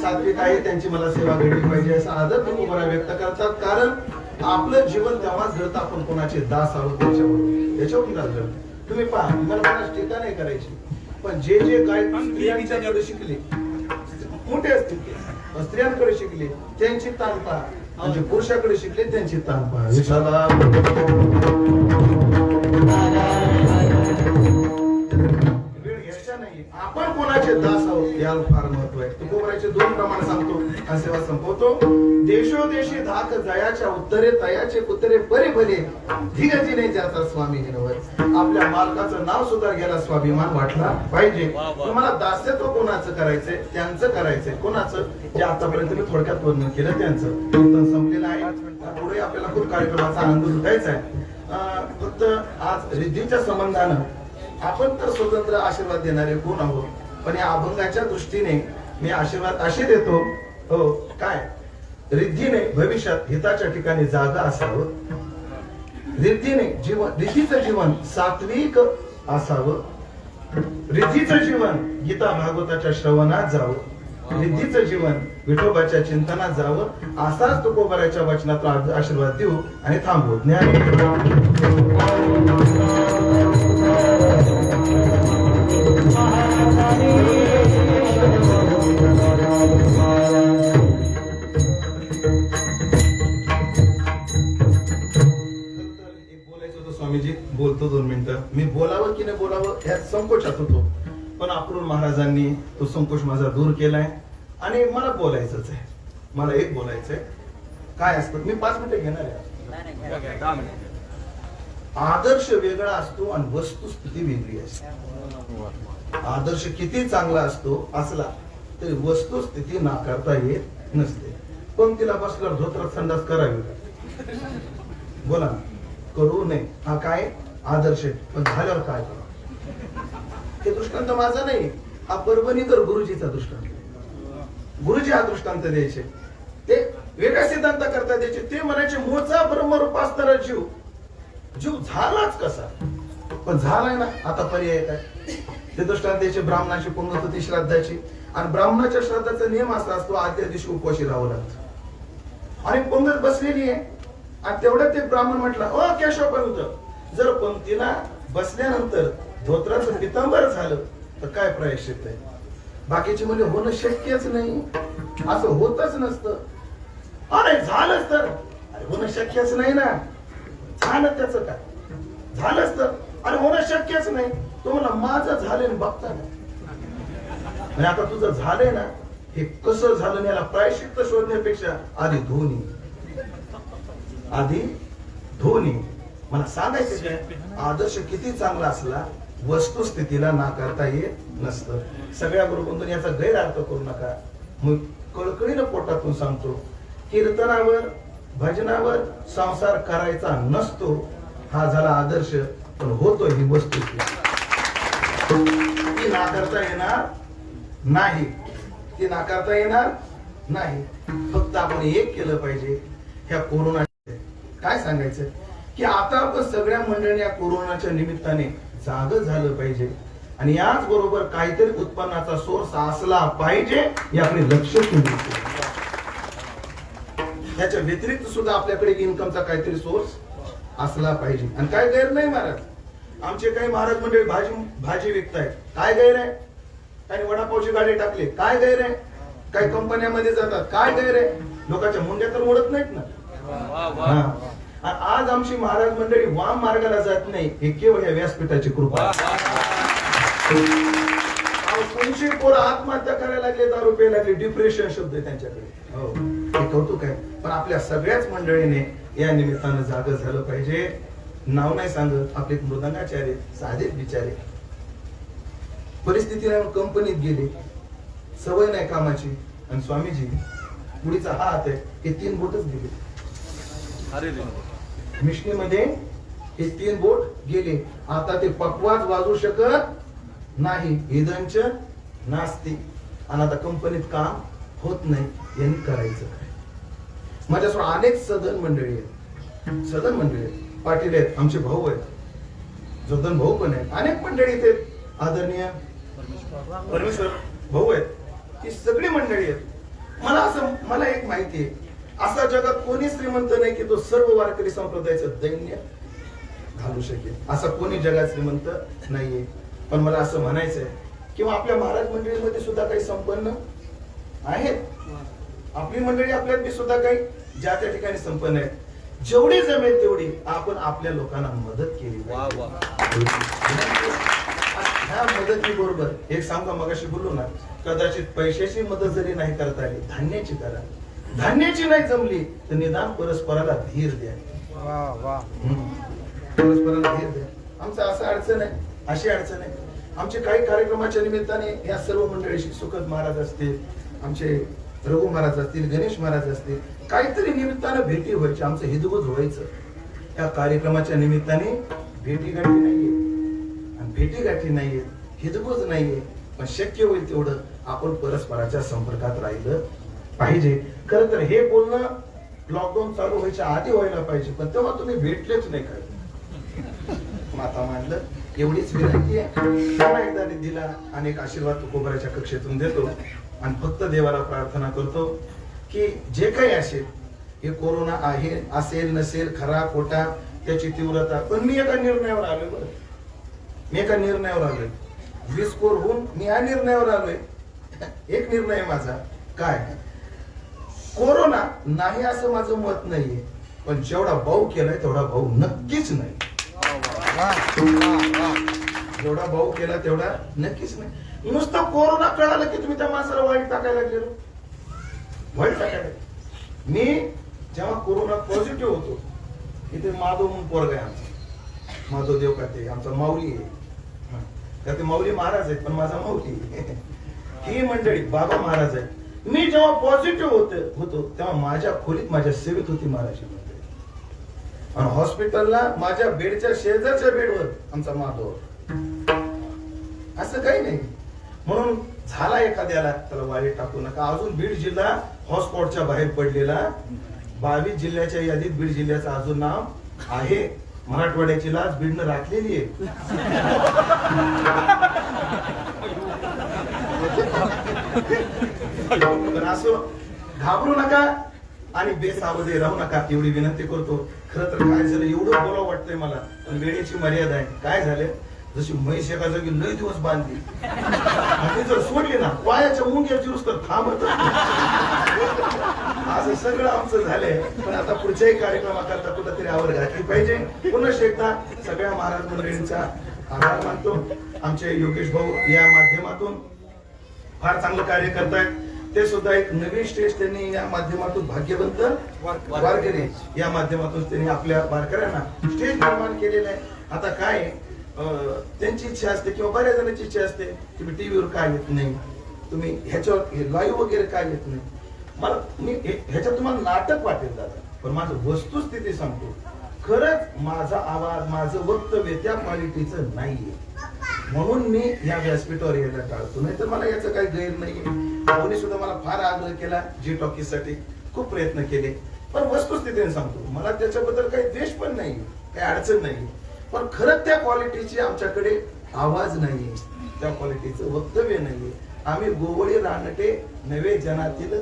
सात्विक आहे त्यांची मला सेवा घडली पाहिजे असा आदर तुकोबरा व्यक्त करतात. कारण आपलं जीवन तेव्हाच घडतं आपण कोणाचे दास आहोत त्याच्यावर घडतं. तुम्ही पहा मला टीका नाही करायची, पण जे जे काय स्त्रियांच्याकडे शिकले मोठे असतील ते स्त्रियांकडे शिकले त्यांची ताण पहा, म्हणजे पुरुषाकडे शिकले त्यांची ताण पहा. विशाला आपण कोणाचे दास आहोत याला फार महत्व आहे. तुकोबराचे दोन प्रमाण सांगतो आणि सेवा संपवतो. देशोदेशी धाक जयाच्या उत्तरे तयाचे कुत्रे परे भले धीगतीने ज्याचा स्वामी हिनवर. आपल्या मालकाचं नाव सुद्धा घ्यायला स्वाभिमान वाटला पाहिजे. तुम्हाला दास्यत्व कोणाचं करायचंय त्यांचं करायचंय. कोणाचं जे आतापर्यंत मी थोडक्यात वर्णन केलं त्यांचं कीर्तन संपलेलं आहे. पुढे आपल्याला खूप कार्यक्रमाचा आनंद लुटायचा आहे. फक्त आज रिद्धीच्या संबंधानं आपण तर स्वतंत्र आशीर्वाद देणारे कोण आहोत, पण या अभंगाच्या दृष्टीने मी आशीर्वाद असे देतो. हो काय रिद्धीने भविष्यात हिताच्या ठिकाणी जागा असावं. रिद्धीने रिद्धीचं जीवन सात्विक असावं. रिद्धीचं जीवन गीता भागवताच्या श्रवणात जावं. रिद्धीचं जीवन विठोबाच्या चिंतनात जावं. असाच तुकोबराच्या वचनात आशीर्वाद देऊ आणि थांबवू. स्वामीजी बोलतो 2 मिनिटं. मी बोलावं की नाही बोलावं ह्यात संकोचात होतो, पण आपण महाराजांनी तो संकोच माझा दूर केलाय आणि मला बोलायचंच आहे. मला एक बोलायचंय. काय असतं मी 5 मिनिटं घेणार आहे. आदर्श वेगळा असतो आणि वस्तुस्थिती वेगळी असते. आदर्श किती चांगला असला तरी वस्तुस्थिती नाकारता येत नसते. पण तिला बसल्यावर धोत्रात संडास करावी बोला करू नये. हा काय आदर्श आहे, पण झाल्यावर काय करा हे दृष्टांत माझा नाही. हा परभणीकर गुरुजीचा दृष्टांत. गुरुजी हा दृष्टांत द्यायचे. ते वेगळ्या सिद्धांत करता द्यायचे. ते म्हणायचे मूळचा ब्रह्मरूप असणारा जीव झालाच कसा, पण झालाय ना आता पर्याय काय. ते दृष्टांत द्यायचे ब्राह्मणाची पंगत होती श्राद्धाची, आणि ब्राह्मणाच्या श्राद्धाचा नियम असा असतो आदल्या दिवशी उपवाशी राहावं लागतं. आणि पंगत बसलेली आहे आणि तेवढ्यात एक ब्राह्मण म्हटला, ओ केशव पंत जर पंक्तीला बसल्यानंतर धोत्राचं पितांबर झालं तर काय प्रायश्चित्त आहे? बाकीची मुले होणं शक्यच नाही, असं होतच नसतं. अरे झालंच तर, अरे होणं शक्यच नाही ना. झालं त्याचं काय? झालंच तर, अरे होणं शक्यच नाही. तो म्हणला माझं झालंय बघता ना. आणि आता तुझं झालंय ना, हे कसं झालं याला प्रायश्चित्त शोधण्यापेक्षा आधी धोनी मला सांगायचं काय, आदर्श किती चांगला असला वस्तुस्थितीला नाकारता येत नसतं. सगळ्या गुरुबंधूंनी याचा गैरअर्थ करू नका. मग कळकळीनं पोटातून सांगतो, कीर्तनावर भजनावर संसार करायचा नसतो. हा झाला आदर्श, पण होतो ही वस्तुस्थिती. ती नाकारता येणार नाही, ती नाकारता येणार नाही. फक्त आपण एक केलं पाहिजे. ह्या कोरोना काय सांगायचं की आता आपण सगळ्या मंडळींनी या कोरोनाच्या निमित्ताने जाग झालं पाहिजे आणि याच बरोबर काहीतरी उत्पन्नाचा सोर्स असला पाहिजे याकडे लक्ष केंद्रित केलं. त्याच्या व्यतिरिक्त सुद्धा आपल्याकडे इन्कमचा काहीतरी सोर्स असला पाहिजे. आणि काय गैर नाही महाराज, आमचे काही महाराज मंडळी भाजी विकतायत, काय गैर आहे? काही वडापावची गाडी टाकली, काय गैर आहे? काही कंपन्यामध्ये जातात, काय गैर आहे? लोकांच्या मुंड्या तर मोडत नाहीत ना. आज आमची महाराज मंडळी वाम मार्गाला जात नाही, हे केवळ या व्यासपीठाची कृपा. कोणची पोरं आत्महत्या करायला लागले, दारू प्यायला लागले, डिप्रेशन शब्द आहे त्यांच्याकडे. हो, हे कौतुक आहे. पण आपल्या सगळ्याच मंडळीने या निमित्तानं जाग झालं पाहिजे. नाव नाही सांगत, आपले मृदंगाचार्य साधेच बिचारे परिस्थितीने कंपनीत गेले, सवय नाही कामाची, आणि स्वामीजी पुढीचा हात आहे, हे 3 बोटच गेले. मिशनीमध्ये हे 3 बोट गेले. आता ते पकवाज वाजू शकत नाही, इदंच नास्ती. आणि आता कंपनीत काम होत नाही, यांनी करायचं काय? माझ्यासमोर अनेक सदन मंडळी आहेत, सदन मंडळी आहेत, पाटील आहेत, आमचे भाऊ आहेत, जोधन भाऊ पण आहेत, अनेक मंडळी इथे आदरणीय परमेश्वर भाऊ आहेत. ही सगळी मंडळी आहेत. मला एक माहिती आहे, असा जगात कोणी श्रीमंत नाही की तो सर्व वारकरी संप्रदायाचं दैन्य घालू शकेल. असा कोणी जगात श्रीमंत नाहीये. पण मला असं म्हणायचंय किंवा आपल्या महाराज मंडळीमध्ये सुद्धा काही संपन्न आहेत. आपली मंडळी आपल्यात सुद्धा काही ज्या त्या ठिकाणी संपन्न आहेत. जेवढी जमेल तेवढी आपण आपल्या लोकांना मदत केली. ह्या मदती बरोबर एक सांगा, मगाशी बोललो ना, कदाचित पैशाची मदत जरी नाही करता आली, धान्याची करा. धान्याची नाही जमली तर निदान परस्पराला धीर द्या. परस्पराला धीर द्या. आमचं असं अडचण आहे, अशी अडचण आहे. आमचे काही कार्यक्रमाच्या निमित्ताने या सर्व मंडळीशी सुखद महाराज असतील, आमचे रघु महाराज असतील, गणेश महाराज असतील, काहीतरी निमित्तानं भेटी व्हायची, आमचं हिदगोज व्हायचं. या कार्यक्रमाच्या निमित्ताने भेटीगाठी नाहीये, आणि भेटीगाठी नाहीये, हिदगोज नाहीये. पण शक्य होईल तेवढं आपण परस्पराच्या संपर्कात राहिलं पाहिजे. खरं तर हे बोलणं लॉकडाऊन चालू व्हायच्या आधी व्हायला पाहिजे, पण तेव्हा तुम्ही भेटलेच नाही. काय माता मांडलं, एवढीच विनंती आहे. एकदा दिला अनेक आशीर्वाद तुकोबराच्या कक्षेतून देतो आणि फक्त देवाला प्रार्थना करतो की जे काही असेल, हे कोरोना आहे, असेल नसेल, खरा खोटा, त्याची तीव्रता, पण मी एका निर्णयावर आलोय. बरं, मी एका निर्णयावर आलोय. 20 स्कोर होऊन मी या निर्णयावर आलोय. एक निर्णय माझा काय, कोरोना नाही असं माझं मत नाहीये, पण जेवढा भाऊ केलाय तेवढा भाऊ नक्कीच नाही. जेवढा भाऊ केला तेवढा नक्कीच नाही. नुसतं कोरोना कळालं की तुम्ही त्या माणसाला वाईट टाकायला लागले. वाईट टाकायला मी जेव्हा कोरोना पॉझिटिव्ह होतो, इथे माधव म्हणून पोरगा आहे आमचा, माधव देव का ते आमचा माऊली आहे. का ते माऊली महाराज आहेत, पण माझा माऊली ही मंडळी बाबा महाराज आहे. मी जेव्हा पॉझिटिव्ह होतो तेव्हा माझ्या खोलीत माझ्या सेवेत होती महाराज मंडळी, आणि हॉस्पिटलला माझ्या बेडच्या शेजारच्या बेडवर आमचा माधव. असं काही नाही. म्हणून झाला एखाद्याला त्याला वाईट टाकू नका. अजून बीड जिल्हा हॉटस्पॉटच्या बाहेर पडलेला, 22 जिल्ह्याच्या यादीत बीड जिल्ह्याचं अजून नाव आहे. मराठवाड्याची लाच बीडनं राखलेली आहे. पण असं घाबरू नका. आणि बेसावधे राहू नका एवढी विनंती करतो. खरं तर काय झालं, एवढं बोलावं वाटतंय मला, पण वेळेची मर्यादा आहे. काय झालं, जशी म्हैस एका जागी लय दिवस बांधली आणि जर सोडली ना पायाच्या मुंग्या जिरूस तर थांबत असं सगळं आमचं झालंय. पण आता पुढच्याही कार्यक्रमाकरता कुठंतरी आवर घातली पाहिजे. पुन्हा एकदा सगळ्या महाराज मंडळींचा आभार मानतो. आमचे योगेश भाऊ या माध्यमातून फार चांगलं कार्य करतायत. ते सुद्धा एक नवीन स्टेज त्यांनी या माध्यमातून भाग्यवंत वारकरी या माध्यमातून त्यांनी आपल्या वारकऱ्यांना स्टेज निर्माण केलेलं आहे. आता काय त्यांची इच्छा असते किंवा बऱ्याच जणांची इच्छा असते, तुम्ही टीव्हीवर काय येत नाही, तुम्ही ह्याच्यावर लाईव्ह वगैरे काय येत नाही. मला मी ह्याच्यात तुम्हाला नाटक वाटेल दादा, पण माझं वस्तुस्थिती सांगतो. खरंच माझा आवाज, माझं वक्तव्य त्या क्वालिटीचं नाहीये, म्हणून मी या व्यासपीठावर यायला टाळतो. नाही तर मला याचं काही गैर नाहीये. कोणी सुद्धा मला फार आग्रह केला जी टॉकीज साठी, खूप प्रयत्न केले, पण वस्तुस्थितीने सांगतो मला त्याच्याबद्दल काही द्वेष पण नाही, काही अडचण नाही. पण खरंच त्या क्वालिटीची आमच्याकडे आवाज नाहीये, त्या क्वालिटीचं वक्तव्य नाहीये. आम्ही गोवळी रानटे नवे जनातील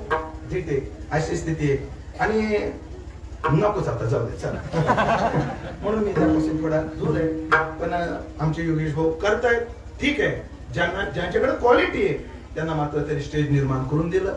जिटे अशी स्थिती आहे. आणि नकोच आता, जाऊ दे चला म्हणून मी त्यापासून थोडा दूर आहे. पण आमचे योगेश भाऊ करतायत, ठीक आहे. ज्यांच्याकडे क्वालिटी आहे त्यांना मात्र त्यांनी स्टेज निर्माण करून दिलं.